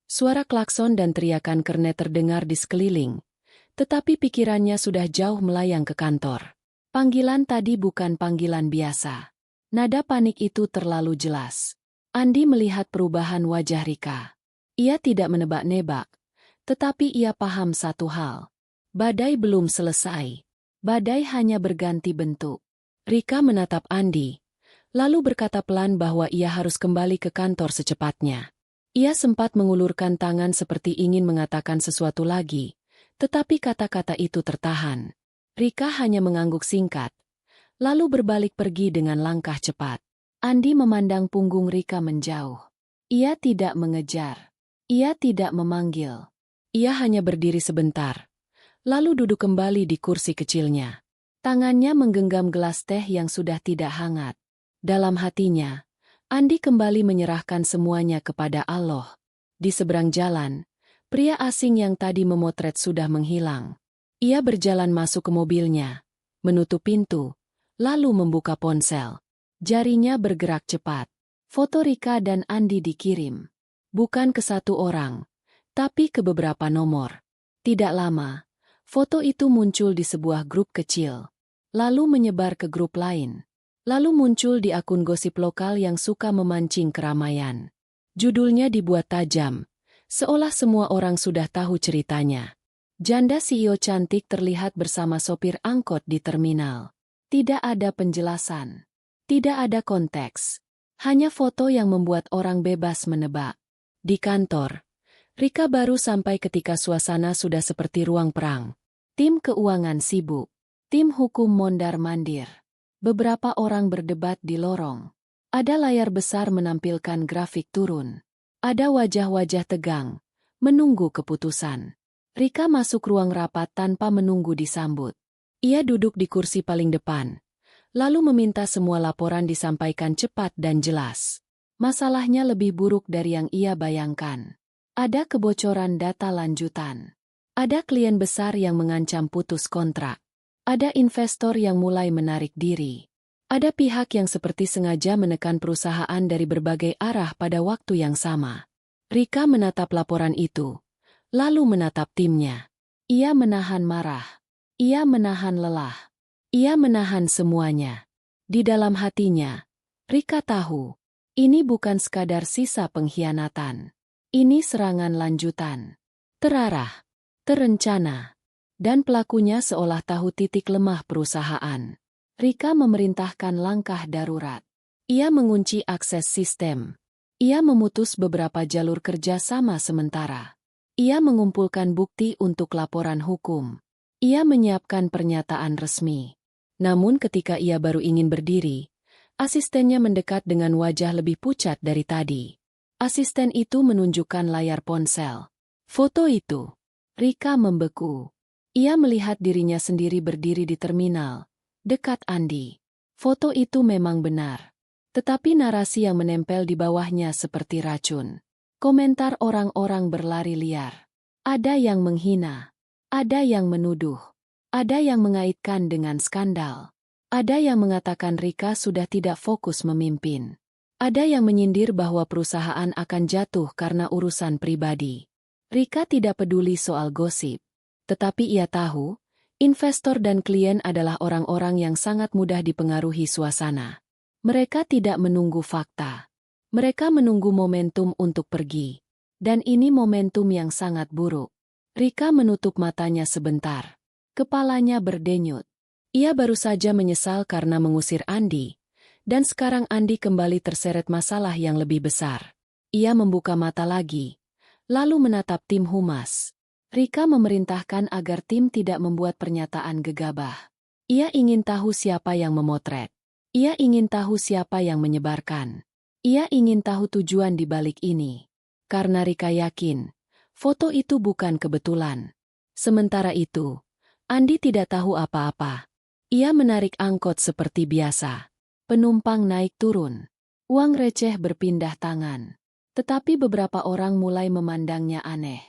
Suara klakson dan teriakan kernet terdengar di sekeliling, tetapi pikirannya sudah jauh melayang ke kantor. Panggilan tadi bukan panggilan biasa. Nada panik itu terlalu jelas. Andi melihat perubahan wajah Rika. Ia tidak menebak-nebak, tetapi ia paham satu hal. Badai belum selesai. Badai hanya berganti bentuk. Rika menatap Andi, lalu berkata pelan bahwa ia harus kembali ke kantor secepatnya. Ia sempat mengulurkan tangan seperti ingin mengatakan sesuatu lagi, tetapi kata-kata itu tertahan. Rika hanya mengangguk singkat, lalu berbalik pergi dengan langkah cepat. Andi memandang punggung Rika menjauh. Ia tidak mengejar. Ia tidak memanggil. Ia hanya berdiri sebentar, lalu duduk kembali di kursi kecilnya. Tangannya menggenggam gelas teh yang sudah tidak hangat. Dalam hatinya, Andi kembali menyerahkan semuanya kepada Allah. Di seberang jalan, pria asing yang tadi memotret sudah menghilang. Ia berjalan masuk ke mobilnya, menutup pintu, lalu membuka ponsel. Jarinya bergerak cepat. Foto Rika dan Andi dikirim. Bukan ke satu orang, tapi ke beberapa nomor. Tidak lama, foto itu muncul di sebuah grup kecil, lalu menyebar ke grup lain. Lalu muncul di akun gosip lokal yang suka memancing keramaian. Judulnya dibuat tajam, seolah semua orang sudah tahu ceritanya. Janda CEO cantik terlihat bersama sopir angkot di terminal. Tidak ada penjelasan. Tidak ada konteks. Hanya foto yang membuat orang bebas menebak. Di kantor, Rika baru sampai ketika suasana sudah seperti ruang perang. Tim keuangan sibuk. Tim hukum mondar-mandir. Beberapa orang berdebat di lorong. Ada layar besar menampilkan grafik turun. Ada wajah-wajah tegang, menunggu keputusan. Rika masuk ruang rapat tanpa menunggu disambut. Ia duduk di kursi paling depan, lalu meminta semua laporan disampaikan cepat dan jelas. Masalahnya lebih buruk dari yang ia bayangkan. Ada kebocoran data lanjutan. Ada klien besar yang mengancam putus kontrak. Ada investor yang mulai menarik diri. Ada pihak yang seperti sengaja menekan perusahaan dari berbagai arah pada waktu yang sama. Rika menatap laporan itu, lalu menatap timnya. Ia menahan marah. Ia menahan lelah. Ia menahan semuanya. Di dalam hatinya, Rika tahu, ini bukan sekadar sisa pengkhianatan. Ini serangan lanjutan. Terarah, terencana, dan pelakunya seolah tahu titik lemah perusahaan. Rika memerintahkan langkah darurat. Ia mengunci akses sistem. Ia memutus beberapa jalur kerja sama sementara. Ia mengumpulkan bukti untuk laporan hukum. Ia menyiapkan pernyataan resmi. Namun ketika ia baru ingin berdiri, asistennya mendekat dengan wajah lebih pucat dari tadi. Asisten itu menunjukkan layar ponsel. Foto itu. Rika membeku. Ia melihat dirinya sendiri berdiri di terminal, dekat Andi. Foto itu memang benar. Tetapi narasi yang menempel di bawahnya seperti racun. Komentar orang-orang berlari liar. Ada yang menghina. Ada yang menuduh. Ada yang mengaitkan dengan skandal. Ada yang mengatakan Rika sudah tidak fokus memimpin. Ada yang menyindir bahwa perusahaan akan jatuh karena urusan pribadi. Rika tidak peduli soal gosip. Tetapi ia tahu, investor dan klien adalah orang-orang yang sangat mudah dipengaruhi suasana. Mereka tidak menunggu fakta. Mereka menunggu momentum untuk pergi. Dan ini momentum yang sangat buruk. Rika menutup matanya sebentar. Kepalanya berdenyut. Ia baru saja menyesal karena mengusir Andi. Dan sekarang Andi kembali terseret masalah yang lebih besar. Ia membuka mata lagi. Lalu menatap tim humas. Rika memerintahkan agar tim tidak membuat pernyataan gegabah. Ia ingin tahu siapa yang memotret. Ia ingin tahu siapa yang menyebarkan. Ia ingin tahu tujuan di balik ini. Karena Rika yakin, foto itu bukan kebetulan. Sementara itu, Andi tidak tahu apa-apa. Ia menarik angkot seperti biasa. Penumpang naik turun. Uang receh berpindah tangan. Tetapi beberapa orang mulai memandangnya aneh.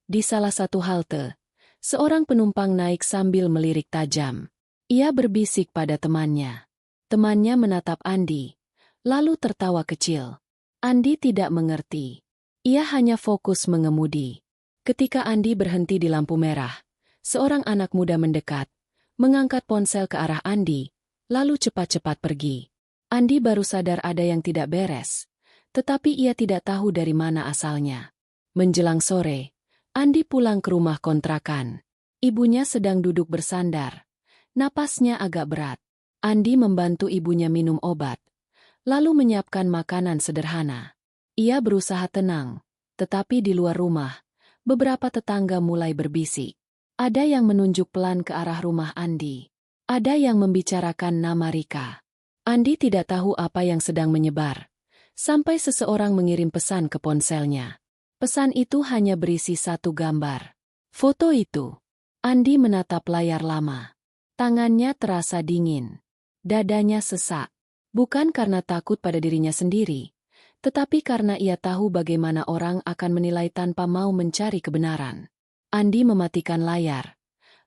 Di salah satu halte, seorang penumpang naik sambil melirik tajam. Ia berbisik pada temannya. Temannya menatap Andi, lalu tertawa kecil. Andi tidak mengerti. Ia hanya fokus mengemudi. Ketika Andi berhenti di lampu merah, seorang anak muda mendekat, mengangkat ponsel ke arah Andi, lalu cepat-cepat pergi. Andi baru sadar ada yang tidak beres, tetapi ia tidak tahu dari mana asalnya. Menjelang sore, Andi pulang ke rumah kontrakan. Ibunya sedang duduk bersandar. Napasnya agak berat. Andi membantu ibunya minum obat, lalu menyiapkan makanan sederhana. Ia berusaha tenang, tetapi di luar rumah, beberapa tetangga mulai berbisik. Ada yang menunjuk pelan ke arah rumah Andi. Ada yang membicarakan nama Rika. Andi tidak tahu apa yang sedang menyebar, sampai seseorang mengirim pesan ke ponselnya. Pesan itu hanya berisi satu gambar. Foto itu. Andi menatap layar lama. Tangannya terasa dingin. Dadanya sesak. Bukan karena takut pada dirinya sendiri, tetapi karena ia tahu bagaimana orang akan menilai tanpa mau mencari kebenaran. Andi mematikan layar,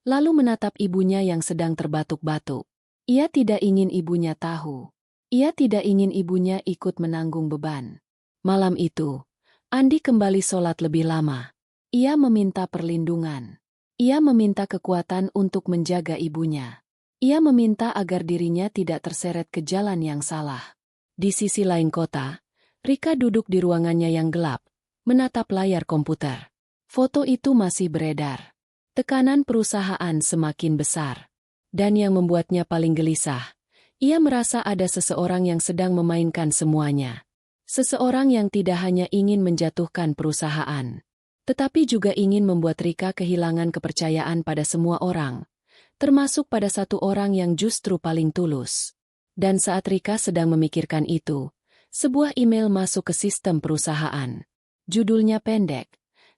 lalu menatap ibunya yang sedang terbatuk-batuk. Ia tidak ingin ibunya tahu. Ia tidak ingin ibunya ikut menanggung beban. Malam itu, Andi kembali sholat lebih lama. Ia meminta perlindungan. Ia meminta kekuatan untuk menjaga ibunya. Ia meminta agar dirinya tidak terseret ke jalan yang salah. Di sisi lain kota, Rika duduk di ruangannya yang gelap, menatap layar komputer. Foto itu masih beredar. Tekanan perusahaan semakin besar. Dan yang membuatnya paling gelisah, ia merasa ada seseorang yang sedang memainkan semuanya. Seseorang yang tidak hanya ingin menjatuhkan perusahaan, tetapi juga ingin membuat Rika kehilangan kepercayaan pada semua orang, termasuk pada satu orang yang justru paling tulus. Dan saat Rika sedang memikirkan itu, sebuah email masuk ke sistem perusahaan. Judulnya pendek,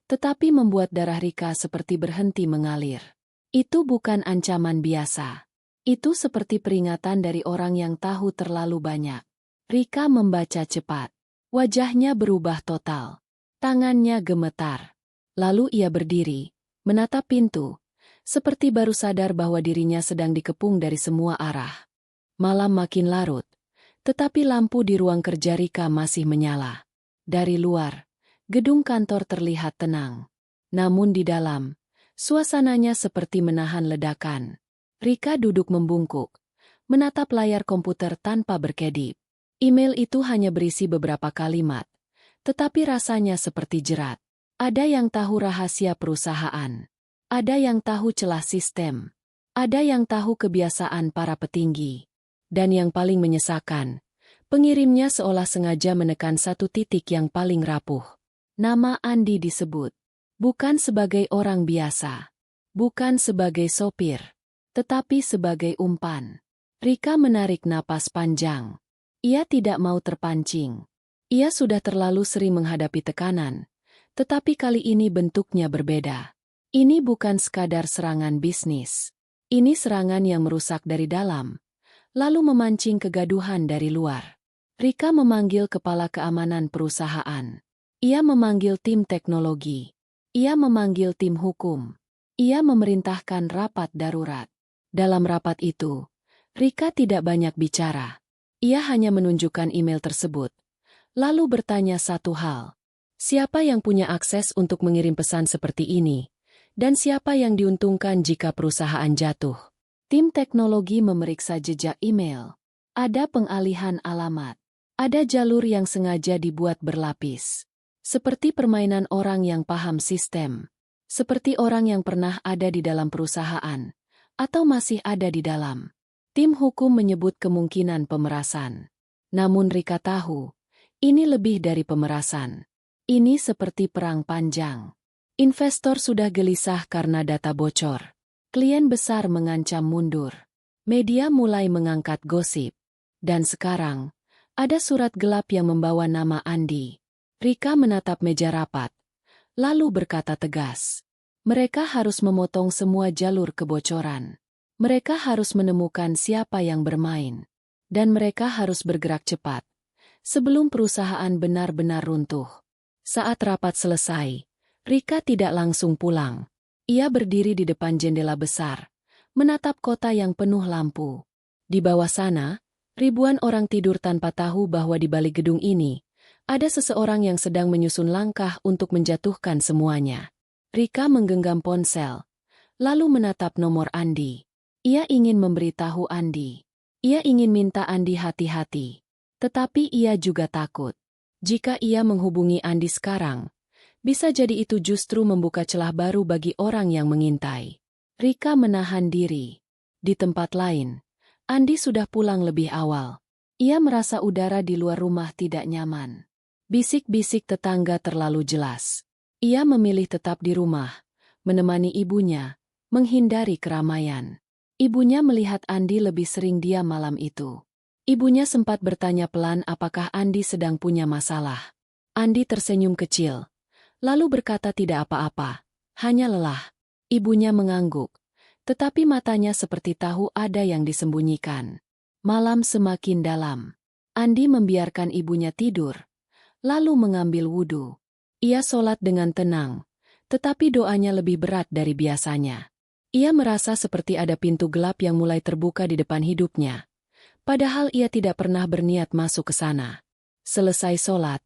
tetapi membuat darah Rika seperti berhenti mengalir. Itu bukan ancaman biasa. Itu seperti peringatan dari orang yang tahu terlalu banyak. Rika membaca cepat. Wajahnya berubah total. Tangannya gemetar. Lalu ia berdiri, menatap pintu, seperti baru sadar bahwa dirinya sedang dikepung dari semua arah. Malam makin larut, tetapi lampu di ruang kerja Rika masih menyala. Dari luar, gedung kantor terlihat tenang. Namun di dalam, suasananya seperti menahan ledakan. Rika duduk membungkuk, menatap layar komputer tanpa berkedip. Email itu hanya berisi beberapa kalimat, tetapi rasanya seperti jerat. Ada yang tahu rahasia perusahaan. Ada yang tahu celah sistem. Ada yang tahu kebiasaan para petinggi. Dan yang paling menyesakan, pengirimnya seolah sengaja menekan satu titik yang paling rapuh. Nama Andi disebut. Bukan sebagai orang biasa. Bukan sebagai sopir. Tetapi sebagai umpan. Rika menarik napas panjang. Ia tidak mau terpancing. Ia sudah terlalu sering menghadapi tekanan. Tetapi kali ini bentuknya berbeda. Ini bukan sekadar serangan bisnis. Ini serangan yang merusak dari dalam, lalu memancing kegaduhan dari luar. Rika memanggil kepala keamanan perusahaan. Ia memanggil tim teknologi. Ia memanggil tim hukum. Ia memerintahkan rapat darurat. Dalam rapat itu, Rika tidak banyak bicara. Ia hanya menunjukkan email tersebut, lalu bertanya satu hal. Siapa yang punya akses untuk mengirim pesan seperti ini? Dan siapa yang diuntungkan jika perusahaan jatuh? Tim teknologi memeriksa jejak email. Ada pengalihan alamat. Ada jalur yang sengaja dibuat berlapis. Seperti permainan orang yang paham sistem. Seperti orang yang pernah ada di dalam perusahaan. Atau masih ada di dalam. Tim hukum menyebut kemungkinan pemerasan. Namun Rika tahu, ini lebih dari pemerasan. Ini seperti perang panjang. Investor sudah gelisah karena data bocor. Klien besar mengancam mundur. Media mulai mengangkat gosip. Dan sekarang, ada surat gelap yang membawa nama Andi. Rika menatap meja rapat, lalu berkata tegas. Mereka harus memotong semua jalur kebocoran. Mereka harus menemukan siapa yang bermain. Dan mereka harus bergerak cepat, sebelum perusahaan benar-benar runtuh. Saat rapat selesai, Rika tidak langsung pulang. Ia berdiri di depan jendela besar, menatap kota yang penuh lampu. Di bawah sana, ribuan orang tidur tanpa tahu bahwa di balik gedung ini, ada seseorang yang sedang menyusun langkah untuk menjatuhkan semuanya. Rika menggenggam ponsel, lalu menatap nomor Andi. Ia ingin memberitahu Andi. Ia ingin minta Andi hati-hati. Tetapi ia juga takut. Jika ia menghubungi Andi sekarang, bisa jadi itu justru membuka celah baru bagi orang yang mengintai. Rika menahan diri. Di tempat lain, Andi sudah pulang lebih awal. Ia merasa udara di luar rumah tidak nyaman. Bisik-bisik tetangga terlalu jelas. Ia memilih tetap di rumah, menemani ibunya, menghindari keramaian. Ibunya melihat Andi lebih sering diam malam itu. Ibunya sempat bertanya pelan apakah Andi sedang punya masalah. Andi tersenyum kecil. Lalu berkata tidak apa-apa, hanya lelah. Ibunya mengangguk, tetapi matanya seperti tahu ada yang disembunyikan. Malam semakin dalam. Andi membiarkan ibunya tidur, lalu mengambil wudhu. Ia sholat dengan tenang, tetapi doanya lebih berat dari biasanya. Ia merasa seperti ada pintu gelap yang mulai terbuka di depan hidupnya. Padahal ia tidak pernah berniat masuk ke sana. Selesai sholat,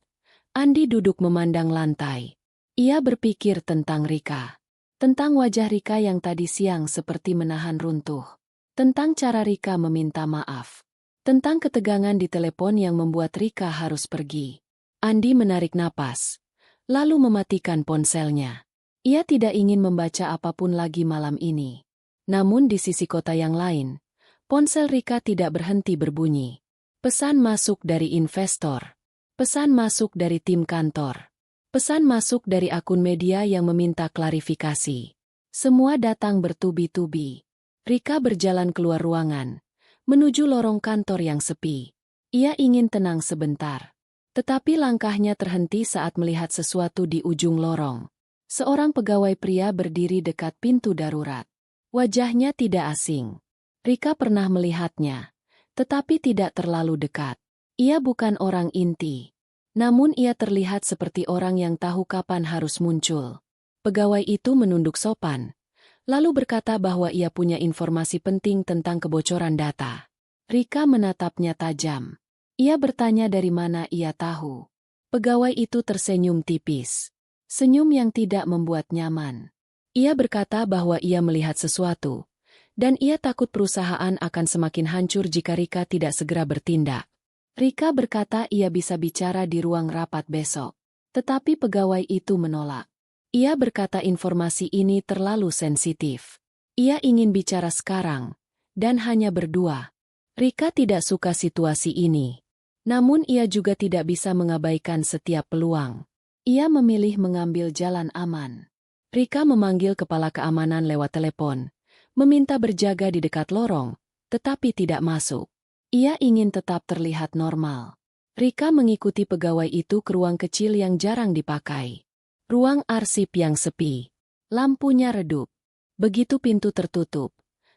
Andi duduk memandang lantai. Ia berpikir tentang Rika. Tentang wajah Rika yang tadi siang seperti menahan runtuh. Tentang cara Rika meminta maaf. Tentang ketegangan di telepon yang membuat Rika harus pergi. Andi menarik napas, lalu mematikan ponselnya. Ia tidak ingin membaca apapun lagi malam ini. Namun di sisi kota yang lain, ponsel Rika tidak berhenti berbunyi. Pesan masuk dari investor. Pesan masuk dari tim kantor. Pesan masuk dari akun media yang meminta klarifikasi. Semua datang bertubi-tubi. Rika berjalan keluar ruangan, menuju lorong kantor yang sepi. Ia ingin tenang sebentar. Tetapi langkahnya terhenti saat melihat sesuatu di ujung lorong. Seorang pegawai pria berdiri dekat pintu darurat. Wajahnya tidak asing. Rika pernah melihatnya, tetapi tidak terlalu dekat. Ia bukan orang inti. Namun ia terlihat seperti orang yang tahu kapan harus muncul. Pegawai itu menunduk sopan, lalu berkata bahwa ia punya informasi penting tentang kebocoran data. Rika menatapnya tajam. Ia bertanya dari mana ia tahu. Pegawai itu tersenyum tipis. Senyum yang tidak membuat nyaman. Ia berkata bahwa ia melihat sesuatu, dan ia takut perusahaan akan semakin hancur jika Rika tidak segera bertindak. Rika berkata ia bisa bicara di ruang rapat besok. Tetapi pegawai itu menolak. Ia berkata informasi ini terlalu sensitif. Ia ingin bicara sekarang, dan hanya berdua. Rika tidak suka situasi ini. Namun ia juga tidak bisa mengabaikan setiap peluang. Ia memilih mengambil jalan aman. Rika memanggil kepala keamanan lewat telepon, meminta berjaga di dekat lorong, tetapi tidak masuk. Ia ingin tetap terlihat normal. Rika mengikuti pegawai itu ke ruang kecil yang jarang dipakai. Ruang arsip yang sepi. Lampunya redup. Begitu pintu tertutup,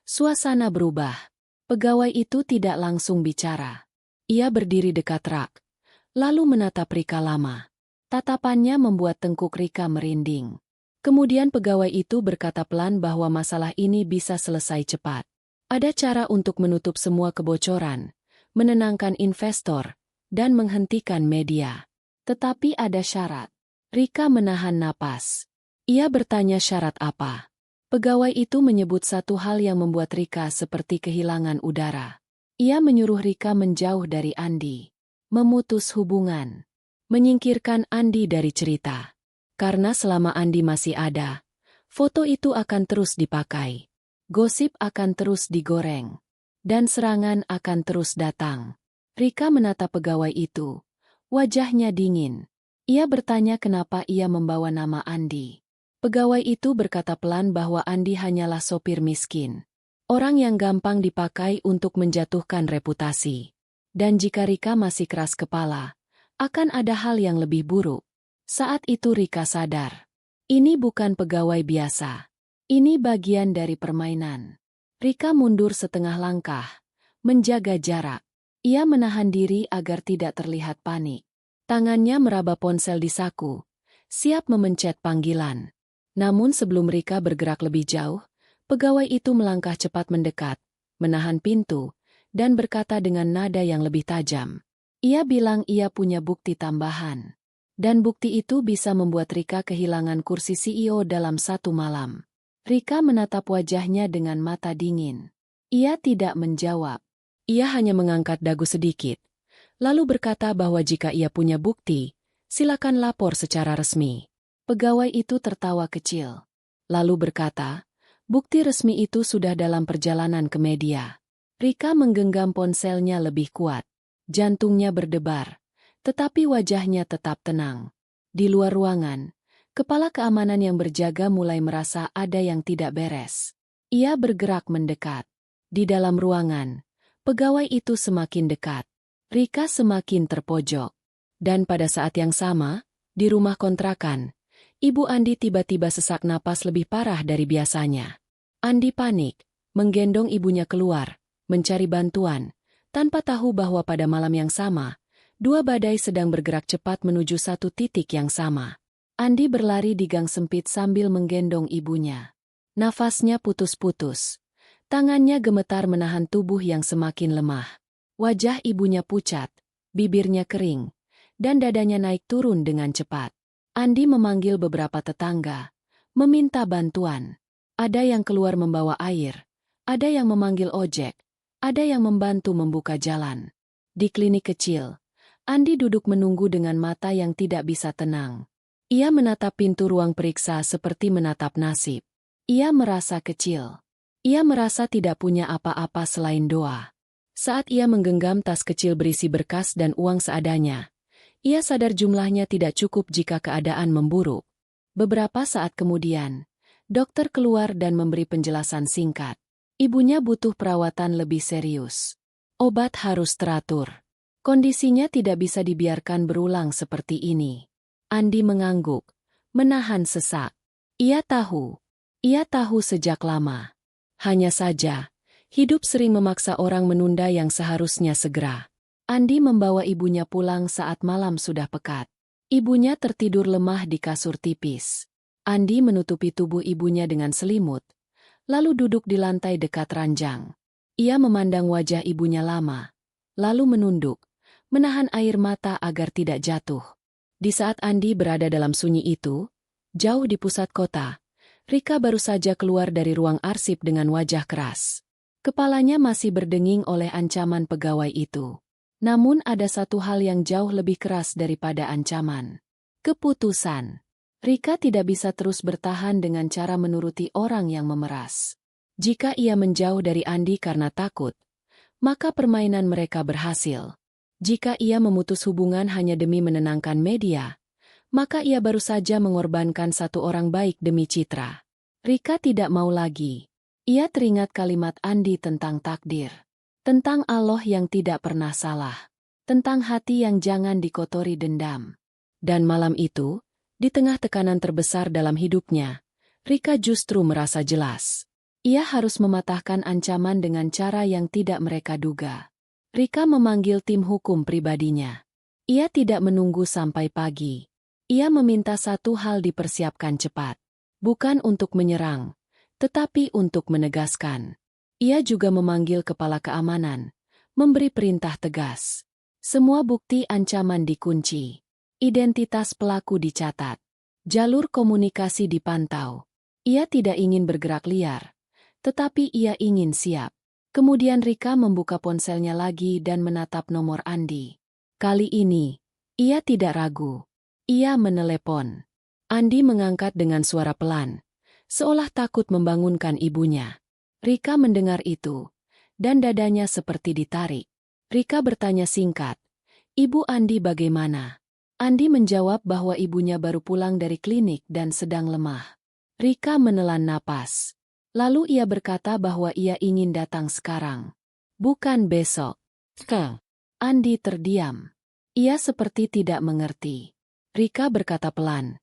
suasana berubah. Pegawai itu tidak langsung bicara. Ia berdiri dekat rak, lalu menatap Rika lama. Tatapannya membuat tengkuk Rika merinding. Kemudian pegawai itu berkata pelan bahwa masalah ini bisa selesai cepat. Ada cara untuk menutup semua kebocoran, menenangkan investor, dan menghentikan media. Tetapi ada syarat. Rika menahan napas. Ia bertanya syarat apa. Pegawai itu menyebut satu hal yang membuat Rika seperti kehilangan udara. Ia menyuruh Rika menjauh dari Andi. Memutus hubungan. Menyingkirkan Andi dari cerita. Karena selama Andi masih ada, foto itu akan terus dipakai. Gosip akan terus digoreng. Dan serangan akan terus datang. Rika menatap pegawai itu. Wajahnya dingin. Ia bertanya kenapa ia membawa nama Andi. Pegawai itu berkata pelan bahwa Andi hanyalah sopir miskin. Orang yang gampang dipakai untuk menjatuhkan reputasi. Dan jika Rika masih keras kepala, akan ada hal yang lebih buruk. Saat itu Rika sadar. Ini bukan pegawai biasa. Ini bagian dari permainan. Rika mundur setengah langkah, menjaga jarak. Ia menahan diri agar tidak terlihat panik. Tangannya meraba ponsel di saku, siap memencet panggilan. Namun sebelum Rika bergerak lebih jauh, pegawai itu melangkah cepat mendekat, menahan pintu, dan berkata dengan nada yang lebih tajam. Ia bilang ia punya bukti tambahan. Dan bukti itu bisa membuat Rika kehilangan kursi CEO dalam satu malam. Rika menatap wajahnya dengan mata dingin. Ia tidak menjawab. Ia hanya mengangkat dagu sedikit, lalu berkata bahwa jika ia punya bukti, silakan lapor secara resmi. Pegawai itu tertawa kecil. Lalu berkata, bukti resmi itu sudah dalam perjalanan ke media. Rika menggenggam ponselnya lebih kuat. Jantungnya berdebar. Tetapi wajahnya tetap tenang. Di luar ruangan, kepala keamanan yang berjaga mulai merasa ada yang tidak beres. Ia bergerak mendekat. Di dalam ruangan, pegawai itu semakin dekat. Rika semakin terpojok. Dan pada saat yang sama, di rumah kontrakan, Ibu Andi tiba-tiba sesak napas lebih parah dari biasanya. Andi panik, menggendong ibunya keluar, mencari bantuan, tanpa tahu bahwa pada malam yang sama, dua badai sedang bergerak cepat menuju satu titik yang sama. Andi berlari di gang sempit sambil menggendong ibunya. Nafasnya putus-putus. Tangannya gemetar menahan tubuh yang semakin lemah. Wajah ibunya pucat, bibirnya kering, dan dadanya naik turun dengan cepat. Andi memanggil beberapa tetangga, meminta bantuan. Ada yang keluar membawa air, ada yang memanggil ojek, ada yang membantu membuka jalan. Di klinik kecil, Andi duduk menunggu dengan mata yang tidak bisa tenang. Ia menatap pintu ruang periksa seperti menatap nasib. Ia merasa kecil. Ia merasa tidak punya apa-apa selain doa. Saat ia menggenggam tas kecil berisi berkas dan uang seadanya, ia sadar jumlahnya tidak cukup jika keadaan memburuk. Beberapa saat kemudian, dokter keluar dan memberi penjelasan singkat. Ibunya butuh perawatan lebih serius. Obat harus teratur. Kondisinya tidak bisa dibiarkan berulang seperti ini. Andi mengangguk, menahan sesak. Ia tahu sejak lama. Hanya saja, hidup sering memaksa orang menunda yang seharusnya segera. Andi membawa ibunya pulang saat malam sudah pekat. Ibunya tertidur lemah di kasur tipis. Andi menutupi tubuh ibunya dengan selimut, lalu duduk di lantai dekat ranjang. Ia memandang wajah ibunya lama, lalu menunduk, menahan air mata agar tidak jatuh. Di saat Andi berada dalam sunyi itu, jauh di pusat kota, Rika baru saja keluar dari ruang arsip dengan wajah keras. Kepalanya masih berdenging oleh ancaman pegawai itu. Namun ada satu hal yang jauh lebih keras daripada ancaman. Keputusan. Rika tidak bisa terus bertahan dengan cara menuruti orang yang memeras. Jika ia menjauh dari Andi karena takut, maka permainan mereka berhasil. Jika ia memutus hubungan hanya demi menenangkan media, maka ia baru saja mengorbankan satu orang baik demi citra. Rika tidak mau lagi. Ia teringat kalimat Andi tentang takdir. Tentang Allah yang tidak pernah salah. Tentang hati yang jangan dikotori dendam. Dan malam itu, di tengah tekanan terbesar dalam hidupnya, Rika justru merasa jelas. Ia harus mematahkan ancaman dengan cara yang tidak mereka duga. Rika memanggil tim hukum pribadinya. Ia tidak menunggu sampai pagi. Ia meminta satu hal dipersiapkan cepat. Bukan untuk menyerang, tetapi untuk menegaskan. Ia juga memanggil kepala keamanan, memberi perintah tegas. Semua bukti ancaman dikunci. Identitas pelaku dicatat. Jalur komunikasi dipantau. Ia tidak ingin bergerak liar, tetapi ia ingin siap. Kemudian Rika membuka ponselnya lagi dan menatap nomor Andi. Kali ini, ia tidak ragu. Ia menelepon. Andi mengangkat dengan suara pelan, seolah takut membangunkan ibunya. Rika mendengar itu, dan dadanya seperti ditarik. Rika bertanya singkat, "Ibu Andi bagaimana?" Andi menjawab bahwa ibunya baru pulang dari klinik dan sedang lemah. Rika menelan napas. Lalu ia berkata bahwa ia ingin datang sekarang, bukan besok. Andi terdiam. Ia seperti tidak mengerti. Rika berkata pelan,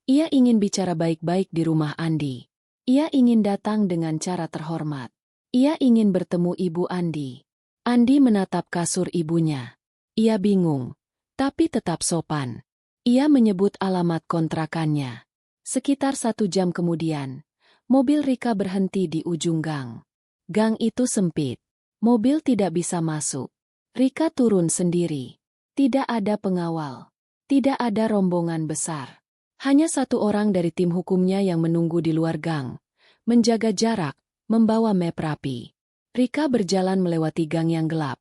ia ingin bicara baik-baik di rumah Andi. Ia ingin datang dengan cara terhormat. Ia ingin bertemu ibu Andi. Andi menatap kasur ibunya. Ia bingung, tapi tetap sopan. Ia menyebut alamat kontrakannya. Sekitar 1 jam kemudian, mobil Rika berhenti di ujung gang. Gang itu sempit. Mobil tidak bisa masuk. Rika turun sendiri. Tidak ada pengawal. Tidak ada rombongan besar. Hanya satu orang dari tim hukumnya yang menunggu di luar gang, menjaga jarak, membawa map rapi. Rika berjalan melewati gang yang gelap,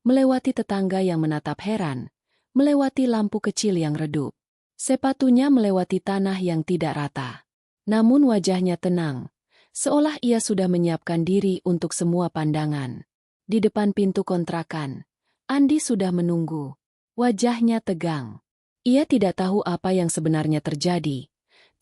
melewati tetangga yang menatap heran, melewati lampu kecil yang redup. Sepatunya melewati tanah yang tidak rata. Namun wajahnya tenang, seolah ia sudah menyiapkan diri untuk semua pandangan. Di depan pintu kontrakan, Andi sudah menunggu. Wajahnya tegang. Ia tidak tahu apa yang sebenarnya terjadi,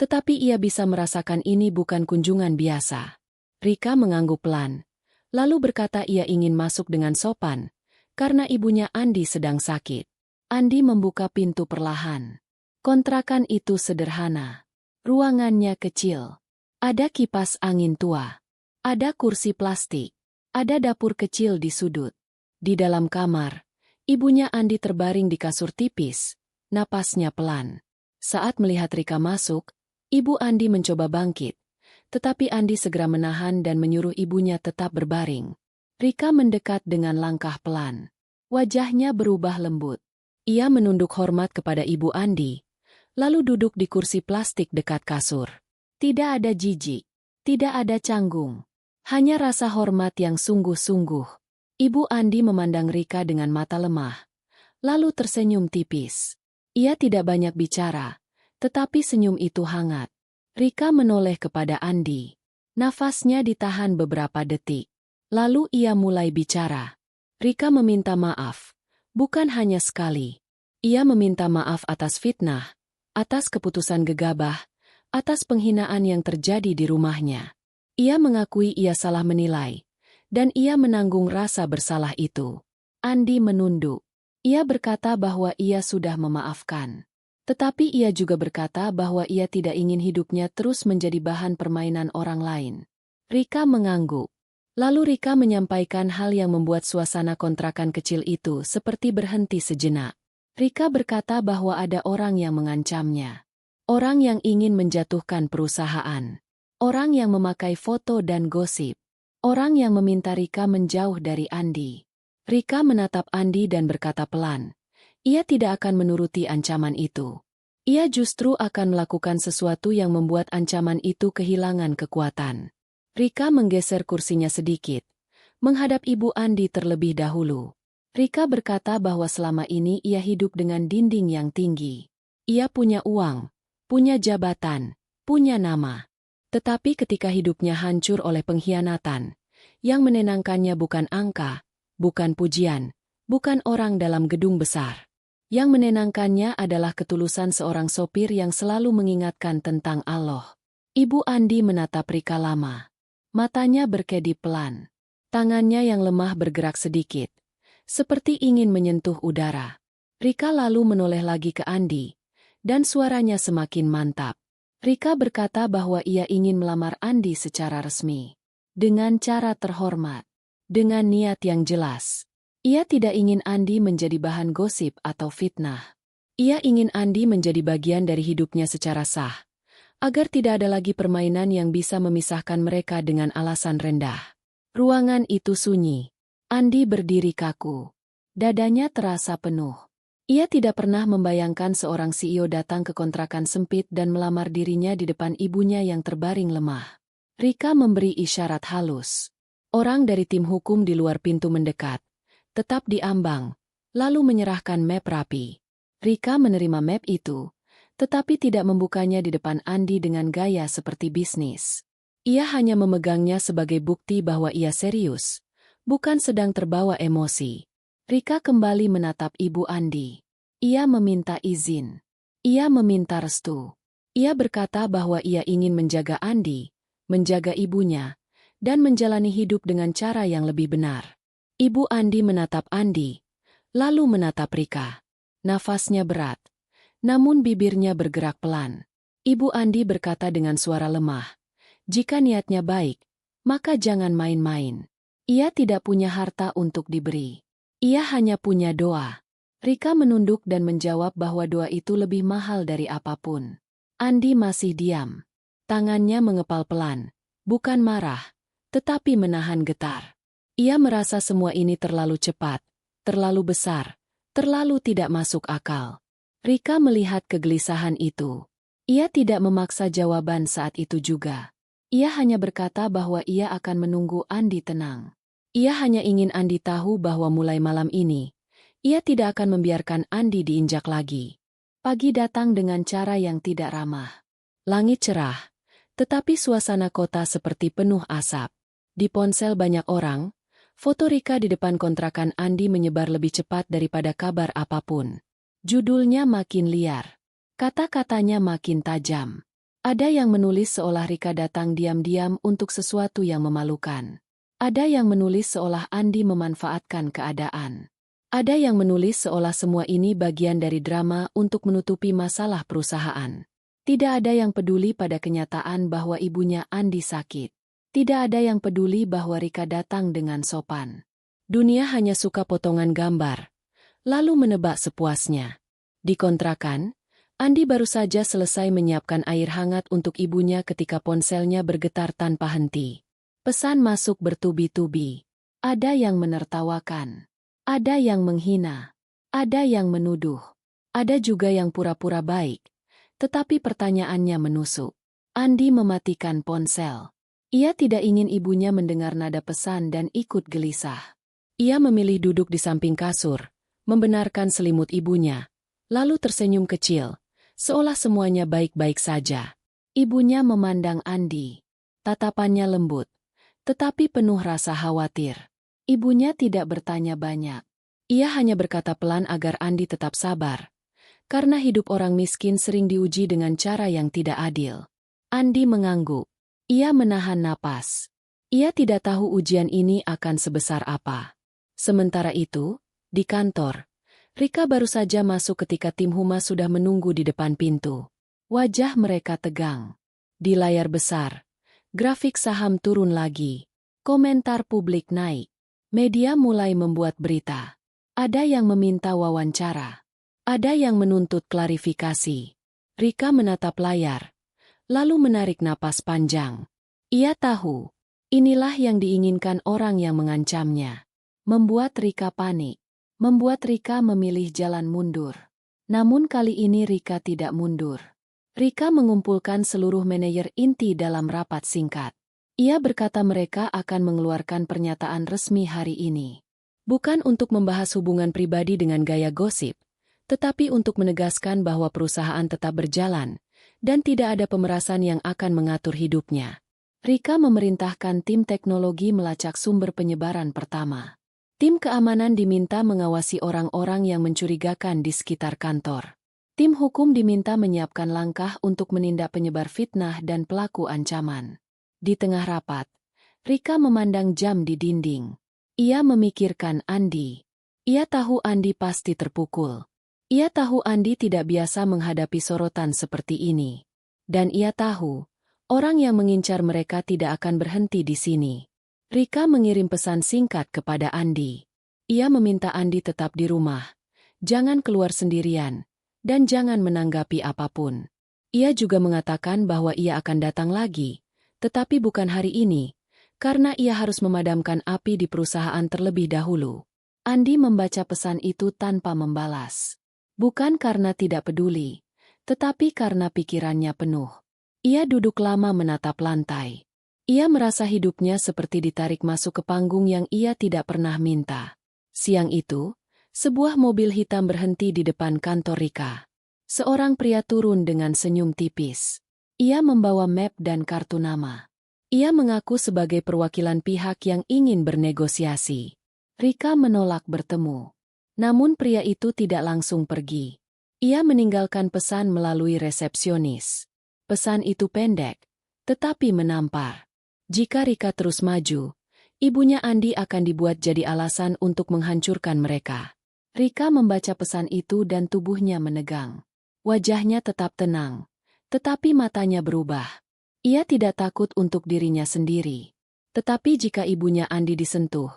tetapi ia bisa merasakan ini bukan kunjungan biasa. Rika mengangguk pelan, lalu berkata ia ingin masuk dengan sopan, karena ibunya Andi sedang sakit. Andi membuka pintu perlahan. Kontrakan itu sederhana. Ruangannya kecil. Ada kipas angin tua. Ada kursi plastik. Ada dapur kecil di sudut. Di dalam kamar, ibunya Andi terbaring di kasur tipis. Napasnya pelan. Saat melihat Rika masuk, ibu Andi mencoba bangkit. Tetapi Andi segera menahan dan menyuruh ibunya tetap berbaring. Rika mendekat dengan langkah pelan. Wajahnya berubah lembut. Ia menunduk hormat kepada ibu Andi, lalu duduk di kursi plastik dekat kasur. Tidak ada jijik, tidak ada canggung. Hanya rasa hormat yang sungguh-sungguh. Ibu Andi memandang Rika dengan mata lemah, lalu tersenyum tipis. Ia tidak banyak bicara, tetapi senyum itu hangat. Rika menoleh kepada Andi. Nafasnya ditahan beberapa detik. Lalu ia mulai bicara. Rika meminta maaf, bukan hanya sekali. Ia meminta maaf atas fitnah, atas keputusan gegabah, atas penghinaan yang terjadi di rumahnya. Ia mengakui ia salah menilai, dan ia menanggung rasa bersalah itu. Andi menunduk. Ia berkata bahwa ia sudah memaafkan. Tetapi ia juga berkata bahwa ia tidak ingin hidupnya terus menjadi bahan permainan orang lain. Rika mengangguk. Lalu Rika menyampaikan hal yang membuat suasana kontrakan kecil itu seperti berhenti sejenak. Rika berkata bahwa ada orang yang mengancamnya. Orang yang ingin menjatuhkan perusahaan. Orang yang memakai foto dan gosip. Orang yang meminta Rika menjauh dari Andi. Rika menatap Andi dan berkata pelan. Ia tidak akan menuruti ancaman itu. Ia justru akan melakukan sesuatu yang membuat ancaman itu kehilangan kekuatan. Rika menggeser kursinya sedikit, menghadap Ibu Andi terlebih dahulu. Rika berkata bahwa selama ini ia hidup dengan dinding yang tinggi. Ia punya uang, punya jabatan, punya nama. Tetapi ketika hidupnya hancur oleh pengkhianatan, yang menenangkannya bukan angka, bukan pujian, bukan orang dalam gedung besar. Yang menenangkannya adalah ketulusan seorang sopir yang selalu mengingatkan tentang Allah. Ibu Andi menatap Rika lama. Matanya berkedip pelan. Tangannya yang lemah bergerak sedikit, seperti ingin menyentuh udara. Rika lalu menoleh lagi ke Andi, dan suaranya semakin mantap. Rika berkata bahwa ia ingin melamar Andi secara resmi. Dengan cara terhormat. Dengan niat yang jelas. Ia tidak ingin Andi menjadi bahan gosip atau fitnah. Ia ingin Andi menjadi bagian dari hidupnya secara sah, agar tidak ada lagi permainan yang bisa memisahkan mereka dengan alasan rendah. Ruangan itu sunyi. Andi berdiri kaku. Dadanya terasa penuh. Ia tidak pernah membayangkan seorang CEO datang ke kontrakan sempit dan melamar dirinya di depan ibunya yang terbaring lemah. Rika memberi isyarat halus. Orang dari tim hukum di luar pintu mendekat. Tetap diambang, lalu menyerahkan map rapi. Rika menerima map itu, tetapi tidak membukanya di depan Andi dengan gaya seperti bisnis. Ia hanya memegangnya sebagai bukti bahwa ia serius, bukan sedang terbawa emosi. Rika kembali menatap Ibu Andi. Ia meminta izin. Ia meminta restu. Ia berkata bahwa ia ingin menjaga Andi, menjaga ibunya, dan menjalani hidup dengan cara yang lebih benar. Ibu Andi menatap Andi, lalu menatap Rika. Nafasnya berat, namun bibirnya bergerak pelan. Ibu Andi berkata dengan suara lemah, jika niatnya baik, maka jangan main-main. Ia tidak punya harta untuk diberi. Ia hanya punya doa. Rika menunduk dan menjawab bahwa doa itu lebih mahal dari apapun. Andi masih diam. Tangannya mengepal pelan, bukan marah, tetapi menahan getar. Ia merasa semua ini terlalu cepat, terlalu besar, terlalu tidak masuk akal. Rika melihat kegelisahan itu. Ia tidak memaksa jawaban saat itu juga. Ia hanya berkata bahwa ia akan menunggu Andi tenang. Ia hanya ingin Andi tahu bahwa mulai malam ini, ia tidak akan membiarkan Andi diinjak lagi. Pagi datang dengan cara yang tidak ramah. Langit cerah, tetapi suasana kota seperti penuh asap. Di ponsel banyak orang, foto Rika di depan kontrakan Andi menyebar lebih cepat daripada kabar apapun. Judulnya makin liar. Kata-katanya makin tajam. Ada yang menulis seolah Rika datang diam-diam untuk sesuatu yang memalukan. Ada yang menulis seolah Andi memanfaatkan keadaan. Ada yang menulis seolah semua ini bagian dari drama untuk menutupi masalah perusahaan. Tidak ada yang peduli pada kenyataan bahwa ibunya Andi sakit. Tidak ada yang peduli bahwa Rika datang dengan sopan. Dunia hanya suka potongan gambar, lalu menebak sepuasnya. Di kontrakan, Andi baru saja selesai menyiapkan air hangat untuk ibunya ketika ponselnya bergetar tanpa henti. Pesan masuk bertubi-tubi. Ada yang menertawakan. Ada yang menghina. Ada yang menuduh. Ada juga yang pura-pura baik. Tetapi pertanyaannya menusuk. Andi mematikan ponsel. Ia tidak ingin ibunya mendengar nada pesan dan ikut gelisah. Ia memilih duduk di samping kasur, membenarkan selimut ibunya, lalu tersenyum kecil, seolah semuanya baik-baik saja. Ibunya memandang Andi. Tatapannya lembut, tetapi penuh rasa khawatir. Ibunya tidak bertanya banyak. Ia hanya berkata pelan agar Andi tetap sabar, karena hidup orang miskin sering diuji dengan cara yang tidak adil. Andi mengangguk. Ia menahan napas. Ia tidak tahu ujian ini akan sebesar apa. Sementara itu, di kantor, Rika baru saja masuk ketika tim humas sudah menunggu di depan pintu. Wajah mereka tegang. Di layar besar, grafik saham turun lagi. Komentar publik naik. Media mulai membuat berita. Ada yang meminta wawancara. Ada yang menuntut klarifikasi. Rika menatap layar, lalu menarik napas panjang. Ia tahu, inilah yang diinginkan orang yang mengancamnya. Membuat Rika panik. Membuat Rika memilih jalan mundur. Namun kali ini Rika tidak mundur. Rika mengumpulkan seluruh manajer inti dalam rapat singkat. Ia berkata mereka akan mengeluarkan pernyataan resmi hari ini. Bukan untuk membahas hubungan pribadi dengan gaya gosip, tetapi untuk menegaskan bahwa perusahaan tetap berjalan, dan tidak ada pemerasan yang akan mengatur hidupnya. Rika memerintahkan tim teknologi melacak sumber penyebaran pertama. Tim keamanan diminta mengawasi orang-orang yang mencurigakan di sekitar kantor. Tim hukum diminta menyiapkan langkah untuk menindak penyebar fitnah dan pelaku ancaman. Di tengah rapat, Rika memandang jam di dinding. Ia memikirkan Andi. Ia tahu Andi pasti terpukul. Ia tahu Andi tidak biasa menghadapi sorotan seperti ini. Dan ia tahu, orang yang mengincar mereka tidak akan berhenti di sini. Rika mengirim pesan singkat kepada Andi. Ia meminta Andi tetap di rumah, jangan keluar sendirian, dan jangan menanggapi apapun. Ia juga mengatakan bahwa ia akan datang lagi, tetapi bukan hari ini, karena ia harus memadamkan api di perusahaan terlebih dahulu. Andi membaca pesan itu tanpa membalas. Bukan karena tidak peduli, tetapi karena pikirannya penuh. Ia duduk lama menatap lantai. Ia merasa hidupnya seperti ditarik masuk ke panggung yang ia tidak pernah minta. Siang itu, sebuah mobil hitam berhenti di depan kantor Rika. Seorang pria turun dengan senyum tipis. Ia membawa map dan kartu nama. Ia mengaku sebagai perwakilan pihak yang ingin bernegosiasi. Rika menolak bertemu. Namun pria itu tidak langsung pergi. Ia meninggalkan pesan melalui resepsionis. Pesan itu pendek, tetapi menampar. Jika Rika terus maju, ibunya Andi akan dibuat jadi alasan untuk menghancurkan mereka. Rika membaca pesan itu dan tubuhnya menegang. Wajahnya tetap tenang, tetapi matanya berubah. Ia tidak takut untuk dirinya sendiri. Tetapi jika ibunya Andi disentuh,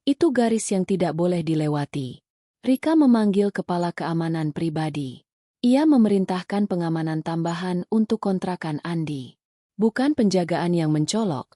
itu garis yang tidak boleh dilewati. Rika memanggil kepala keamanan pribadi. Ia memerintahkan pengamanan tambahan untuk kontrakan Andi. Bukan penjagaan yang mencolok,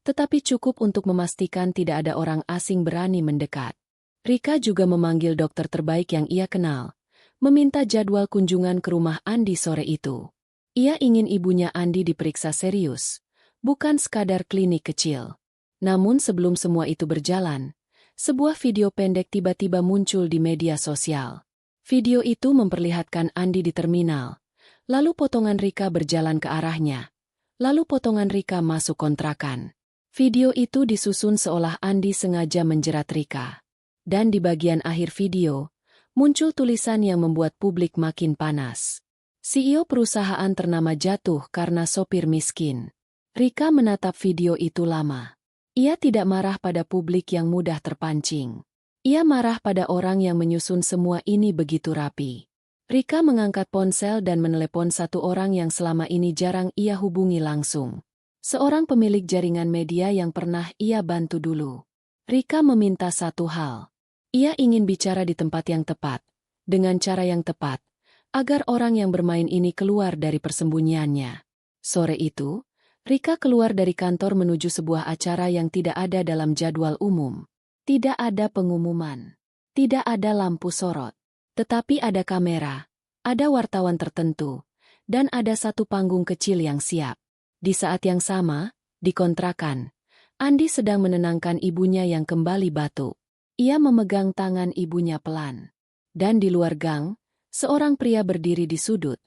tetapi cukup untuk memastikan tidak ada orang asing berani mendekat. Rika juga memanggil dokter terbaik yang ia kenal, meminta jadwal kunjungan ke rumah Andi sore itu. Ia ingin ibunya Andi diperiksa serius, bukan sekadar klinik kecil. Namun sebelum semua itu berjalan, sebuah video pendek tiba-tiba muncul di media sosial. Video itu memperlihatkan Andi di terminal, lalu potongan Rika berjalan ke arahnya, lalu potongan Rika masuk kontrakan. Video itu disusun seolah Andi sengaja menjerat Rika. Dan di bagian akhir video, muncul tulisan yang membuat publik makin panas. CEO perusahaan ternama jatuh karena sopir miskin. Rika menatap video itu lama. Ia tidak marah pada publik yang mudah terpancing. Ia marah pada orang yang menyusun semua ini begitu rapi. Rika mengangkat ponsel dan menelepon satu orang yang selama ini jarang ia hubungi langsung. Seorang pemilik jaringan media yang pernah ia bantu dulu. Rika meminta satu hal. Ia ingin bicara di tempat yang tepat, dengan cara yang tepat, agar orang yang bermain ini keluar dari persembunyiannya. Sore itu, Rika keluar dari kantor menuju sebuah acara yang tidak ada dalam jadwal umum. Tidak ada pengumuman. Tidak ada lampu sorot. Tetapi ada kamera, ada wartawan tertentu, dan ada satu panggung kecil yang siap. Di saat yang sama, di kontrakan, Andi sedang menenangkan ibunya yang kembali batuk. Ia memegang tangan ibunya pelan. Dan di luar gang, seorang pria berdiri di sudut,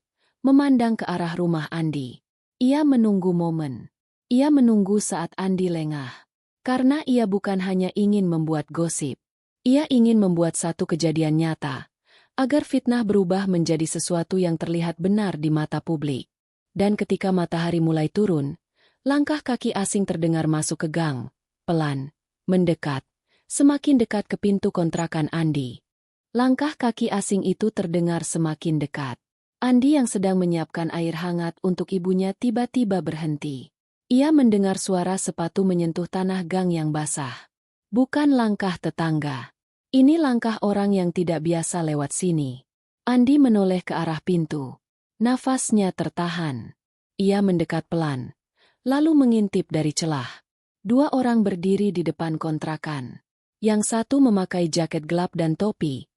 memandang ke arah rumah Andi. Ia menunggu momen. Ia menunggu saat Andi lengah. Karena ia bukan hanya ingin membuat gosip. Ia ingin membuat satu kejadian nyata, agar fitnah berubah menjadi sesuatu yang terlihat benar di mata publik. Dan ketika matahari mulai turun, langkah kaki asing terdengar masuk ke gang, pelan, mendekat, semakin dekat ke pintu kontrakan Andi. Langkah kaki asing itu terdengar semakin dekat. Andi yang sedang menyiapkan air hangat untuk ibunya tiba-tiba berhenti. Ia mendengar suara sepatu menyentuh tanah gang yang basah. Bukan langkah tetangga. Ini langkah orang yang tidak biasa lewat sini. Andi menoleh ke arah pintu. Nafasnya tertahan. Ia mendekat pelan, lalu mengintip dari celah. 2 orang berdiri di depan kontrakan. Yang satu memakai jaket gelap dan topi.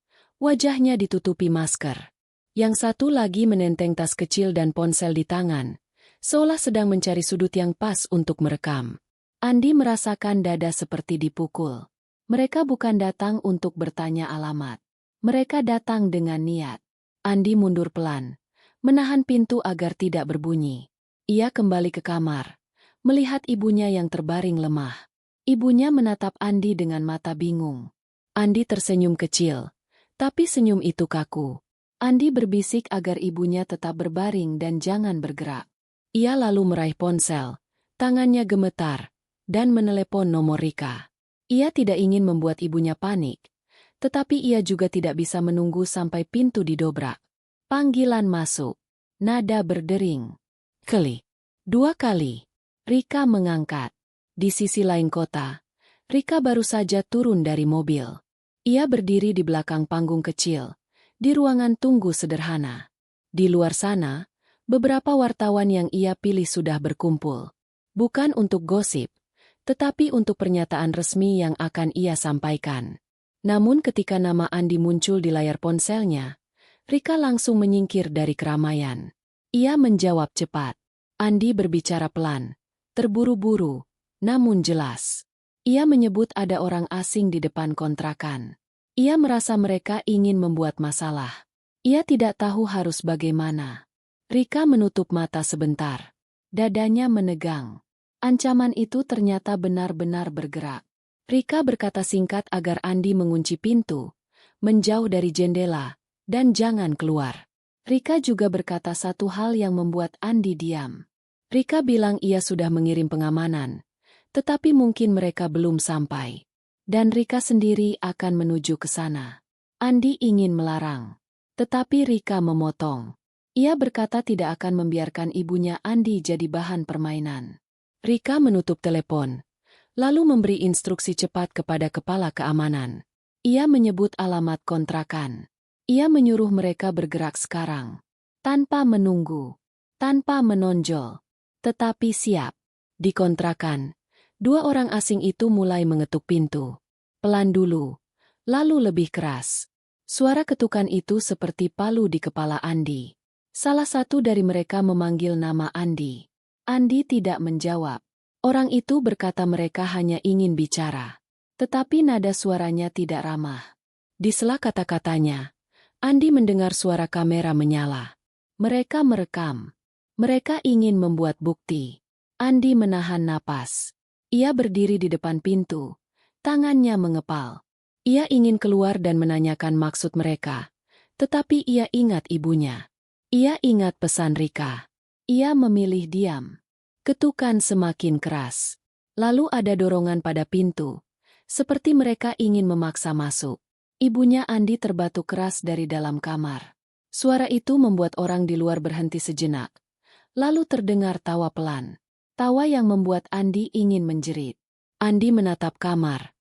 Wajahnya ditutupi masker. Yang satu lagi menenteng tas kecil dan ponsel di tangan, seolah sedang mencari sudut yang pas untuk merekam. Andi merasakan dada seperti dipukul. Mereka bukan datang untuk bertanya alamat. Mereka datang dengan niat. Andi mundur pelan, menahan pintu agar tidak berbunyi. Ia kembali ke kamar, melihat ibunya yang terbaring lemah. Ibunya menatap Andi dengan mata bingung. Andi tersenyum kecil, tapi senyum itu kaku. Andi berbisik agar ibunya tetap berbaring dan jangan bergerak. Ia lalu meraih ponsel, tangannya gemetar, dan menelepon nomor Rika. Ia tidak ingin membuat ibunya panik, tetapi ia juga tidak bisa menunggu sampai pintu didobrak. Panggilan masuk. Nada berdering. Klik. 2 kali. Rika mengangkat. Di sisi lain kota, Rika baru saja turun dari mobil. Ia berdiri di belakang panggung kecil, di ruangan tunggu sederhana. Di luar sana, beberapa wartawan yang ia pilih sudah berkumpul. Bukan untuk gosip, tetapi untuk pernyataan resmi yang akan ia sampaikan. Namun ketika nama Andi muncul di layar ponselnya, Rika langsung menyingkir dari keramaian. Ia menjawab cepat. Andi berbicara pelan, terburu-buru, namun jelas. Ia menyebut ada orang asing di depan kontrakan. Ia merasa mereka ingin membuat masalah. Ia tidak tahu harus bagaimana. Rika menutup mata sebentar. Dadanya menegang. Ancaman itu ternyata benar-benar bergerak. Rika berkata singkat agar Andi mengunci pintu, menjauh dari jendela, dan jangan keluar. Rika juga berkata satu hal yang membuat Andi diam. Rika bilang ia sudah mengirim pengamanan, tetapi mungkin mereka belum sampai. Dan Rika sendiri akan menuju ke sana. Andi ingin melarang, tetapi Rika memotong. Ia berkata tidak akan membiarkan ibunya Andi jadi bahan permainan. Rika menutup telepon, lalu memberi instruksi cepat kepada kepala keamanan. Ia menyebut alamat kontrakan. Ia menyuruh mereka bergerak sekarang. Tanpa menunggu, tanpa menonjol, tetapi siap. Di kontrakan, 2 orang asing itu mulai mengetuk pintu. Pelan dulu, lalu lebih keras. Suara ketukan itu seperti palu di kepala Andi. Salah satu dari mereka memanggil nama Andi. Andi tidak menjawab. Orang itu berkata mereka hanya ingin bicara. Tetapi nada suaranya tidak ramah. Di sela kata-katanya, Andi mendengar suara kamera menyala. Mereka merekam. Mereka ingin membuat bukti. Andi menahan napas. Ia berdiri di depan pintu. Tangannya mengepal. Ia ingin keluar dan menanyakan maksud mereka. Tetapi ia ingat ibunya. Ia ingat pesan Rika. Ia memilih diam. Ketukan semakin keras. Lalu ada dorongan pada pintu. Seperti mereka ingin memaksa masuk. Ibunya Andi terbatuk keras dari dalam kamar. Suara itu membuat orang di luar berhenti sejenak. Lalu terdengar tawa pelan. Tawa yang membuat Andi ingin menjerit. Andi menatap kamar.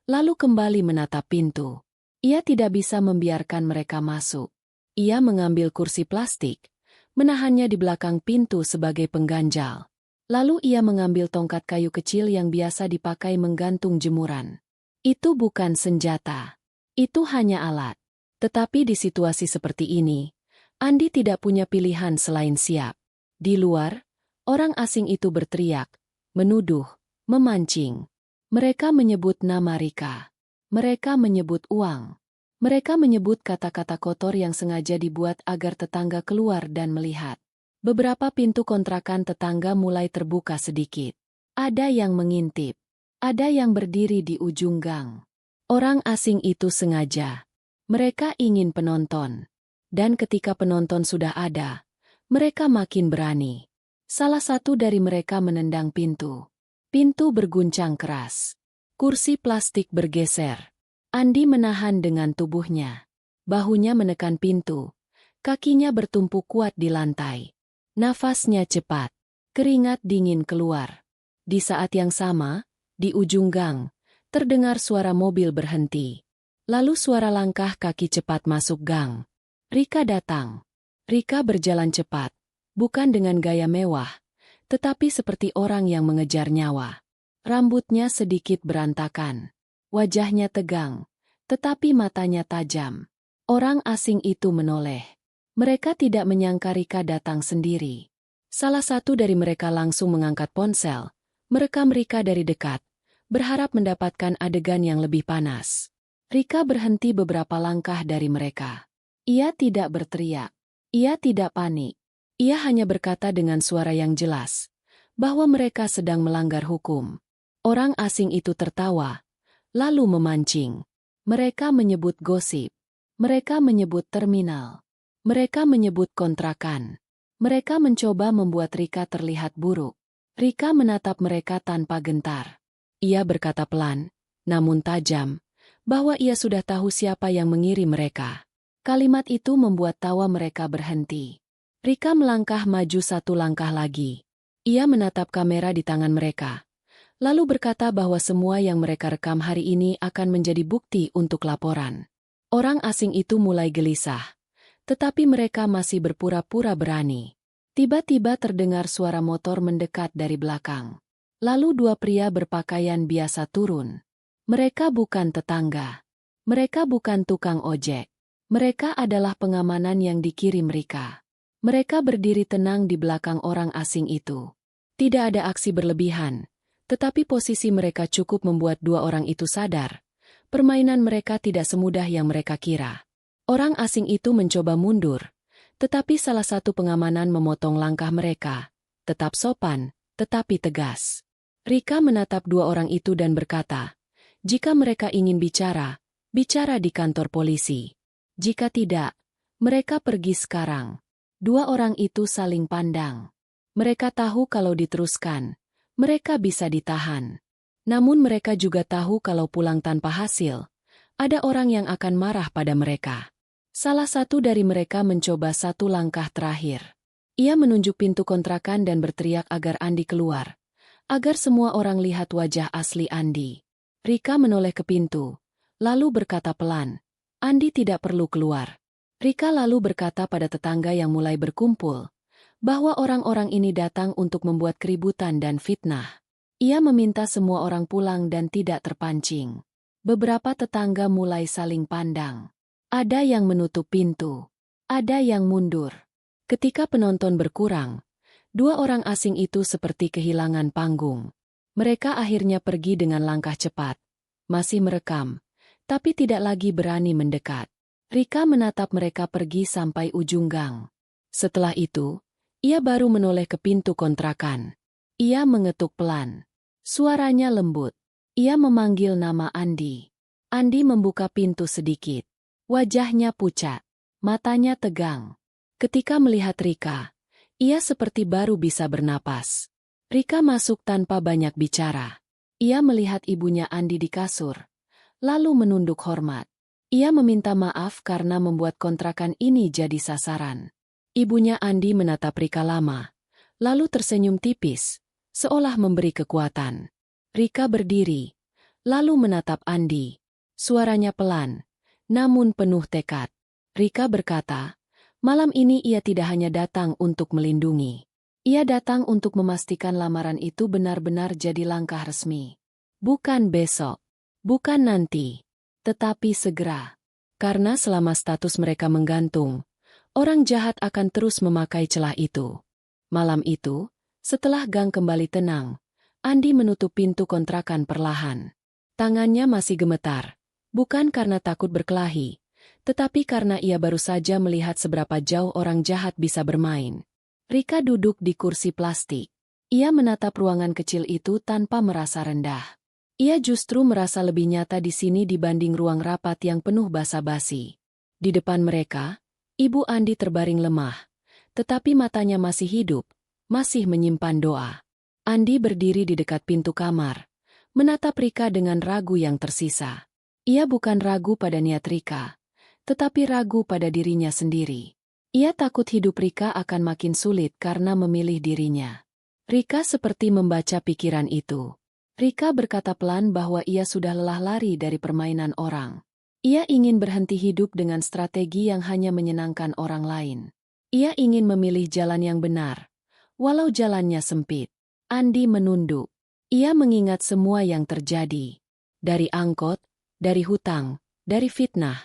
Lalu kembali menatap pintu. Ia tidak bisa membiarkan mereka masuk. Ia mengambil kursi plastik, menahannya di belakang pintu sebagai pengganjal. Lalu ia mengambil tongkat kayu kecil yang biasa dipakai menggantung jemuran. Itu bukan senjata. Itu hanya alat. Tetapi di situasi seperti ini, Andi tidak punya pilihan selain siap. Di luar, orang asing itu berteriak, menuduh, memancing. Mereka menyebut nama Rika. Mereka menyebut uang. Mereka menyebut kata-kata kotor yang sengaja dibuat agar tetangga keluar dan melihat. Beberapa pintu kontrakan tetangga mulai terbuka sedikit. Ada yang mengintip. Ada yang berdiri di ujung gang. Orang asing itu sengaja. Mereka ingin penonton. Dan ketika penonton sudah ada, mereka makin berani. Salah satu dari mereka menendang pintu. Pintu berguncang keras. Kursi plastik bergeser. Andi menahan dengan tubuhnya. Bahunya menekan pintu. Kakinya bertumpu kuat di lantai. Nafasnya cepat. Keringat dingin keluar. Di saat yang sama, di ujung gang, terdengar suara mobil berhenti. Lalu suara langkah kaki cepat masuk gang. Rika datang. Rika berjalan cepat, bukan dengan gaya mewah, tetapi seperti orang yang mengejar nyawa. Rambutnya sedikit berantakan. Wajahnya tegang, tetapi matanya tajam. Orang asing itu menoleh. Mereka tidak menyangka Rika datang sendiri. Salah satu dari mereka langsung mengangkat ponsel, merekam Rika dari dekat, berharap mendapatkan adegan yang lebih panas. Rika berhenti beberapa langkah dari mereka. Ia tidak berteriak. Ia tidak panik. Ia hanya berkata dengan suara yang jelas bahwa mereka sedang melanggar hukum. Orang asing itu tertawa, lalu memancing. Mereka menyebut gosip. Mereka menyebut terminal. Mereka menyebut kontrakan. Mereka mencoba membuat Rika terlihat buruk. Rika menatap mereka tanpa gentar. Ia berkata pelan, namun tajam, bahwa ia sudah tahu siapa yang mengirim mereka. Kalimat itu membuat tawa mereka berhenti. Rika melangkah maju satu langkah lagi. Ia menatap kamera di tangan mereka, lalu berkata bahwa semua yang mereka rekam hari ini akan menjadi bukti untuk laporan. Orang asing itu mulai gelisah, tetapi mereka masih berpura-pura berani. Tiba-tiba terdengar suara motor mendekat dari belakang. Lalu dua pria berpakaian biasa turun. Mereka bukan tetangga. Mereka bukan tukang ojek. Mereka adalah pengamanan yang dikirim Rika. Mereka berdiri tenang di belakang orang asing itu. Tidak ada aksi berlebihan, tetapi posisi mereka cukup membuat dua orang itu sadar. Permainan mereka tidak semudah yang mereka kira. Orang asing itu mencoba mundur, tetapi salah satu pengamanan memotong langkah mereka. Tetap sopan, tetapi tegas. Rika menatap dua orang itu dan berkata, jika mereka ingin bicara, bicara di kantor polisi. Jika tidak, mereka pergi sekarang. Dua orang itu saling pandang. Mereka tahu kalau diteruskan, mereka bisa ditahan. Namun mereka juga tahu kalau pulang tanpa hasil, ada orang yang akan marah pada mereka. Salah satu dari mereka mencoba satu langkah terakhir. Ia menunjuk pintu kontrakan dan berteriak agar Andi keluar, agar semua orang lihat wajah asli Andi. Rika menoleh ke pintu, lalu berkata pelan, Andi tidak perlu keluar. Rika lalu berkata pada tetangga yang mulai berkumpul, bahwa orang-orang ini datang untuk membuat keributan dan fitnah. Ia meminta semua orang pulang dan tidak terpancing. Beberapa tetangga mulai saling pandang. Ada yang menutup pintu. Ada yang mundur. Ketika penonton berkurang, dua orang asing itu seperti kehilangan panggung. Mereka akhirnya pergi dengan langkah cepat. Masih merekam, tapi tidak lagi berani mendekat. Rika menatap mereka pergi sampai ujung gang. Setelah itu, ia baru menoleh ke pintu kontrakan. Ia mengetuk pelan. Suaranya lembut. Ia memanggil nama Andi. Andi membuka pintu sedikit. Wajahnya pucat. Matanya tegang. Ketika melihat Rika, ia seperti baru bisa bernapas. Rika masuk tanpa banyak bicara. Ia melihat ibunya Andi di kasur, lalu menunduk hormat. Ia meminta maaf karena membuat kontrakan ini jadi sasaran. Ibunya Andi menatap Rika lama, lalu tersenyum tipis, seolah memberi kekuatan. Rika berdiri, lalu menatap Andi. Suaranya pelan, namun penuh tekad. Rika berkata, malam ini ia tidak hanya datang untuk melindungi. Ia datang untuk memastikan lamaran itu benar-benar jadi langkah resmi. Bukan besok, bukan nanti, tetapi segera. Karena selama status mereka menggantung, orang jahat akan terus memakai celah itu. Malam itu, setelah gang kembali tenang, Andi menutup pintu kontrakan perlahan. Tangannya masih gemetar, bukan karena takut berkelahi, tetapi karena ia baru saja melihat seberapa jauh orang jahat bisa bermain. Rika duduk di kursi plastik. Ia menatap ruangan kecil itu tanpa merasa rendah. Ia justru merasa lebih nyata di sini dibanding ruang rapat yang penuh basa-basi. Di depan mereka, Ibu Andi terbaring lemah, tetapi matanya masih hidup, masih menyimpan doa. Andi berdiri di dekat pintu kamar, menatap Rika dengan ragu yang tersisa. Ia bukan ragu pada niat Rika, tetapi ragu pada dirinya sendiri. Ia takut hidup Rika akan makin sulit karena memilih dirinya. Rika seperti membaca pikiran itu. Rika berkata pelan bahwa ia sudah lelah lari dari permainan orang. Ia ingin berhenti hidup dengan strategi yang hanya menyenangkan orang lain. Ia ingin memilih jalan yang benar, walau jalannya sempit. Andi menunduk. Ia mengingat semua yang terjadi. Dari angkot, dari hutang, dari fitnah.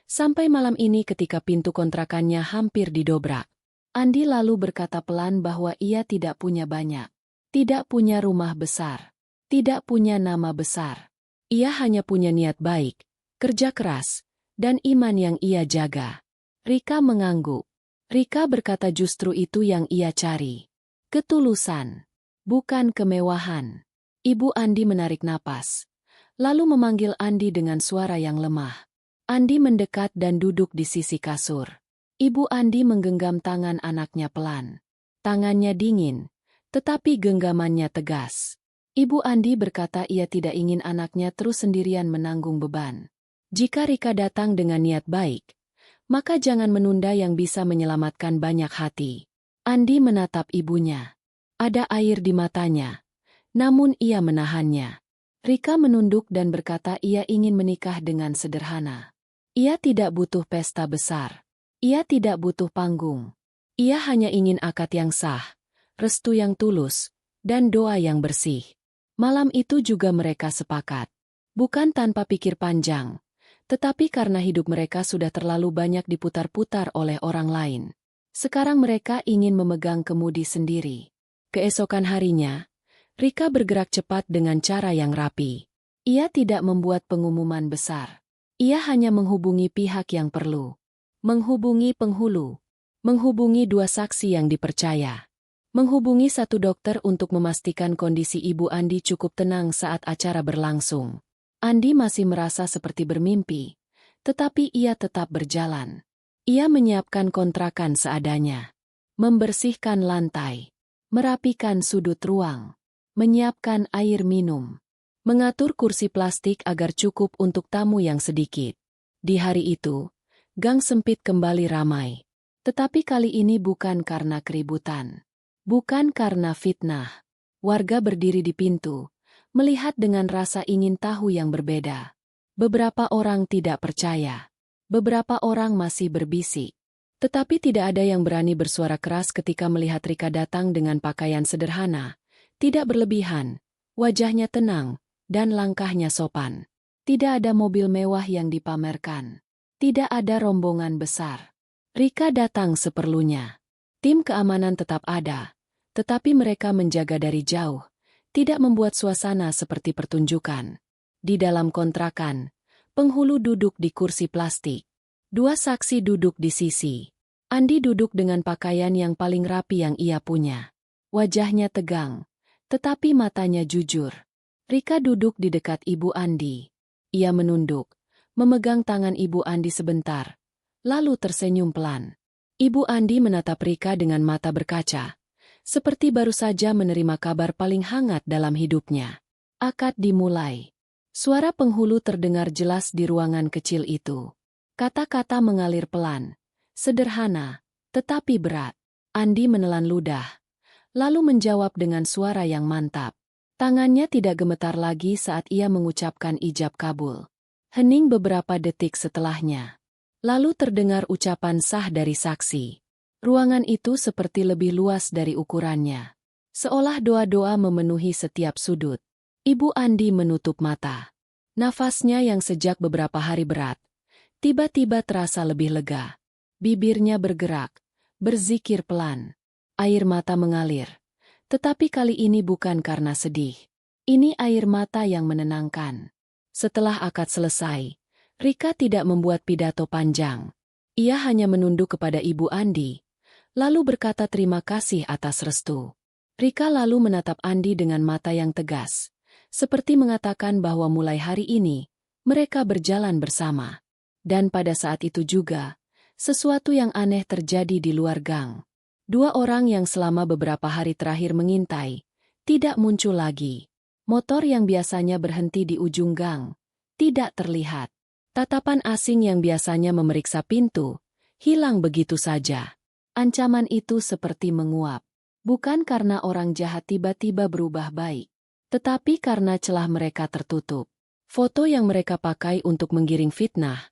Sampai malam ini ketika pintu kontrakannya hampir didobrak. Andi lalu berkata pelan bahwa ia tidak punya banyak. Tidak punya rumah besar. Tidak punya nama besar. Ia hanya punya niat baik, kerja keras, dan iman yang ia jaga. Rika mengangguk. Rika berkata justru itu yang ia cari. Ketulusan. Bukan kemewahan. Ibu Andi menarik napas. Lalu memanggil Andi dengan suara yang lemah. Andi mendekat dan duduk di sisi kasur. Ibu Andi menggenggam tangan anaknya pelan. Tangannya dingin, tetapi genggamannya tegas. Ibu Andi berkata ia tidak ingin anaknya terus sendirian menanggung beban. Jika Rika datang dengan niat baik, maka jangan menunda yang bisa menyelamatkan banyak hati. Andi menatap ibunya. Ada air di matanya, namun ia menahannya. Rika menunduk dan berkata ia ingin menikah dengan sederhana. Ia tidak butuh pesta besar. Ia tidak butuh panggung. Ia hanya ingin akad yang sah, restu yang tulus, dan doa yang bersih. Malam itu juga mereka sepakat. Bukan tanpa pikir panjang, tetapi karena hidup mereka sudah terlalu banyak diputar-putar oleh orang lain. Sekarang mereka ingin memegang kemudi sendiri. Keesokan harinya, Rika bergerak cepat dengan cara yang rapi. Ia tidak membuat pengumuman besar. Ia hanya menghubungi pihak yang perlu. Menghubungi penghulu. Menghubungi 2 saksi yang dipercaya. Menghubungi 1 dokter untuk memastikan kondisi Ibu Andi cukup tenang saat acara berlangsung. Andi masih merasa seperti bermimpi, tetapi ia tetap berjalan. Ia menyiapkan kontrakan seadanya. Membersihkan lantai. Merapikan sudut ruang. Menyiapkan air minum. Mengatur kursi plastik agar cukup untuk tamu yang sedikit. Di hari itu, gang sempit kembali ramai. Tetapi kali ini bukan karena keributan. Bukan karena fitnah. Warga berdiri di pintu, melihat dengan rasa ingin tahu yang berbeda. Beberapa orang tidak percaya. Beberapa orang masih berbisik. Tetapi tidak ada yang berani bersuara keras ketika melihat Rika datang dengan pakaian sederhana. Tidak berlebihan, wajahnya tenang, dan langkahnya sopan. Tidak ada mobil mewah yang dipamerkan. Tidak ada rombongan besar. Rika datang seperlunya. Tim keamanan tetap ada, tetapi mereka menjaga dari jauh, tidak membuat suasana seperti pertunjukan. Di dalam kontrakan, penghulu duduk di kursi plastik. 2 saksi duduk di sisi. Andi duduk dengan pakaian yang paling rapi yang ia punya. Wajahnya tegang, tetapi matanya jujur. Rika duduk di dekat Ibu Andi. Ia menunduk, memegang tangan Ibu Andi sebentar, lalu tersenyum pelan. Ibu Andi menatap Rika dengan mata berkaca, seperti baru saja menerima kabar paling hangat dalam hidupnya. Akad dimulai. Suara penghulu terdengar jelas di ruangan kecil itu. Kata-kata mengalir pelan, sederhana, tetapi berat. Andi menelan ludah, lalu menjawab dengan suara yang mantap. Tangannya tidak gemetar lagi saat ia mengucapkan ijab kabul. Hening beberapa detik setelahnya. Lalu terdengar ucapan sah dari saksi. Ruangan itu seperti lebih luas dari ukurannya. Seolah doa-doa memenuhi setiap sudut. Ibu Andi menutup mata. Nafasnya yang sejak beberapa hari berat, tiba-tiba terasa lebih lega. Bibirnya bergerak, berzikir pelan. Air mata mengalir. Tetapi kali ini bukan karena sedih. Ini air mata yang menenangkan. Setelah akad selesai, Rika tidak membuat pidato panjang. Ia hanya menunduk kepada Ibu Andi, lalu berkata terima kasih atas restu. Rika lalu menatap Andi dengan mata yang tegas, seperti mengatakan bahwa mulai hari ini, mereka berjalan bersama. Dan pada saat itu juga, sesuatu yang aneh terjadi di luar gang. Dua orang yang selama beberapa hari terakhir mengintai, tidak muncul lagi. Motor yang biasanya berhenti di ujung gang, tidak terlihat. Tatapan asing yang biasanya memeriksa pintu, hilang begitu saja. Ancaman itu seperti menguap. Bukan karena orang jahat tiba-tiba berubah baik, tetapi karena celah mereka tertutup. Foto yang mereka pakai untuk menggiring fitnah,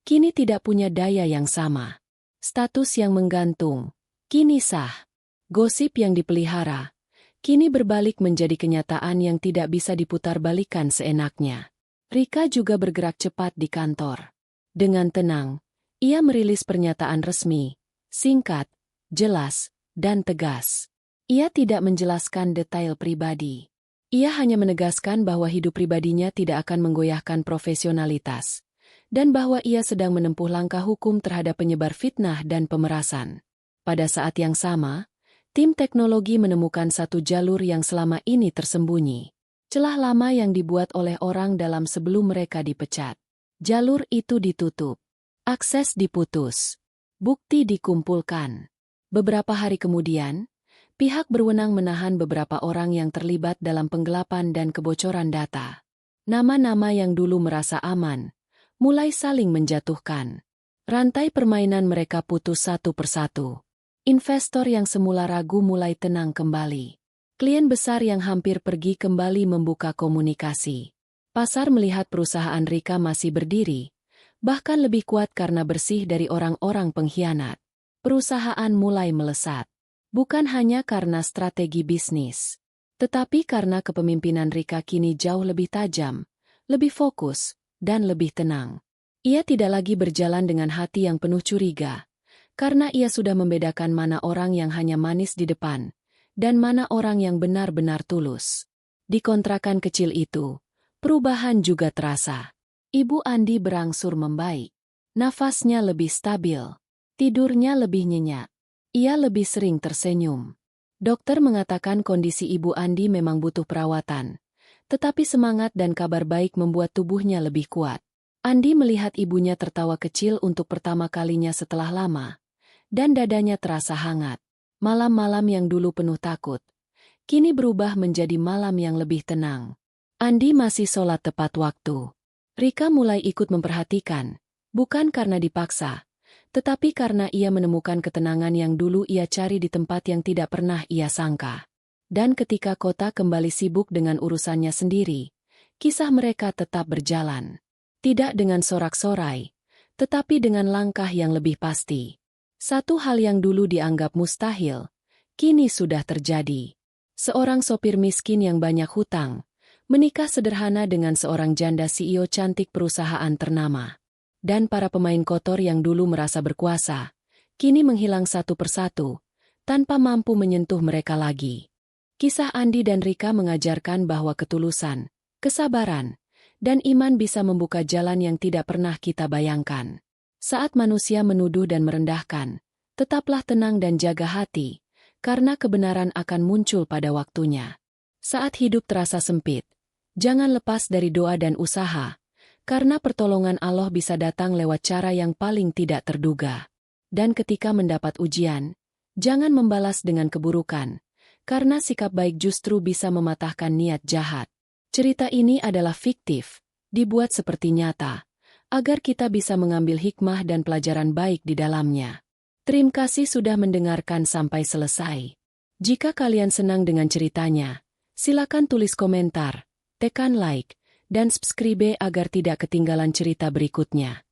kini tidak punya daya yang sama. Status yang menggantung, kini sah. Gosip yang dipelihara, kini berbalik menjadi kenyataan yang tidak bisa diputarbalikkan seenaknya. Rika juga bergerak cepat di kantor. Dengan tenang, ia merilis pernyataan resmi, singkat, jelas, dan tegas. Ia tidak menjelaskan detail pribadi. Ia hanya menegaskan bahwa hidup pribadinya tidak akan menggoyahkan profesionalitas, dan bahwa ia sedang menempuh langkah hukum terhadap penyebar fitnah dan pemerasan. Pada saat yang sama, tim teknologi menemukan satu jalur yang selama ini tersembunyi. Celah lama yang dibuat oleh orang dalam sebelum mereka dipecat. Jalur itu ditutup. Akses diputus. Bukti dikumpulkan. Beberapa hari kemudian, pihak berwenang menahan beberapa orang yang terlibat dalam penggelapan dan kebocoran data. Nama-nama yang dulu merasa aman, mulai saling menjatuhkan. Rantai permainan mereka putus satu persatu. Investor yang semula ragu mulai tenang kembali. Klien besar yang hampir pergi kembali membuka komunikasi. Pasar melihat perusahaan Rika masih berdiri, bahkan lebih kuat karena bersih dari orang-orang pengkhianat. Perusahaan mulai melesat. Bukan hanya karena strategi bisnis, tetapi karena kepemimpinan Rika kini jauh lebih tajam, lebih fokus, dan lebih tenang. Ia tidak lagi berjalan dengan hati yang penuh curiga, karena ia sudah membedakan mana orang yang hanya manis di depan, dan mana orang yang benar-benar tulus. Di kontrakan kecil itu, perubahan juga terasa. Ibu Andi berangsur membaik. Nafasnya lebih stabil. Tidurnya lebih nyenyak. Ia lebih sering tersenyum. Dokter mengatakan kondisi Ibu Andi memang butuh perawatan, tetapi semangat dan kabar baik membuat tubuhnya lebih kuat. Andi melihat ibunya tertawa kecil untuk pertama kalinya setelah lama, dan dadanya terasa hangat. Malam-malam yang dulu penuh takut, kini berubah menjadi malam yang lebih tenang. Andi masih sholat tepat waktu. Rika mulai ikut memperhatikan, bukan karena dipaksa, tetapi karena ia menemukan ketenangan yang dulu ia cari di tempat yang tidak pernah ia sangka. Dan ketika kota kembali sibuk dengan urusannya sendiri, kisah mereka tetap berjalan. Tidak dengan sorak-sorai, tetapi dengan langkah yang lebih pasti. Satu hal yang dulu dianggap mustahil, kini sudah terjadi. Seorang sopir miskin yang banyak hutang, menikah sederhana dengan seorang janda CEO cantik perusahaan ternama. Dan para pemain kotor yang dulu merasa berkuasa, kini menghilang satu persatu, tanpa mampu menyentuh mereka lagi. Kisah Andi dan Rika mengajarkan bahwa ketulusan, kesabaran, dan iman bisa membuka jalan yang tidak pernah kita bayangkan. Saat manusia menuduh dan merendahkan, tetaplah tenang dan jaga hati, karena kebenaran akan muncul pada waktunya. Saat hidup terasa sempit, jangan lepas dari doa dan usaha, karena pertolongan Allah bisa datang lewat cara yang paling tidak terduga. Dan ketika mendapat ujian, jangan membalas dengan keburukan, karena sikap baik justru bisa mematahkan niat jahat. Cerita ini adalah fiktif, dibuat seperti nyata, agar kita bisa mengambil hikmah dan pelajaran baik di dalamnya. Terima kasih sudah mendengarkan sampai selesai. Jika kalian senang dengan ceritanya, silakan tulis komentar, tekan like, dan subscribe agar tidak ketinggalan cerita berikutnya.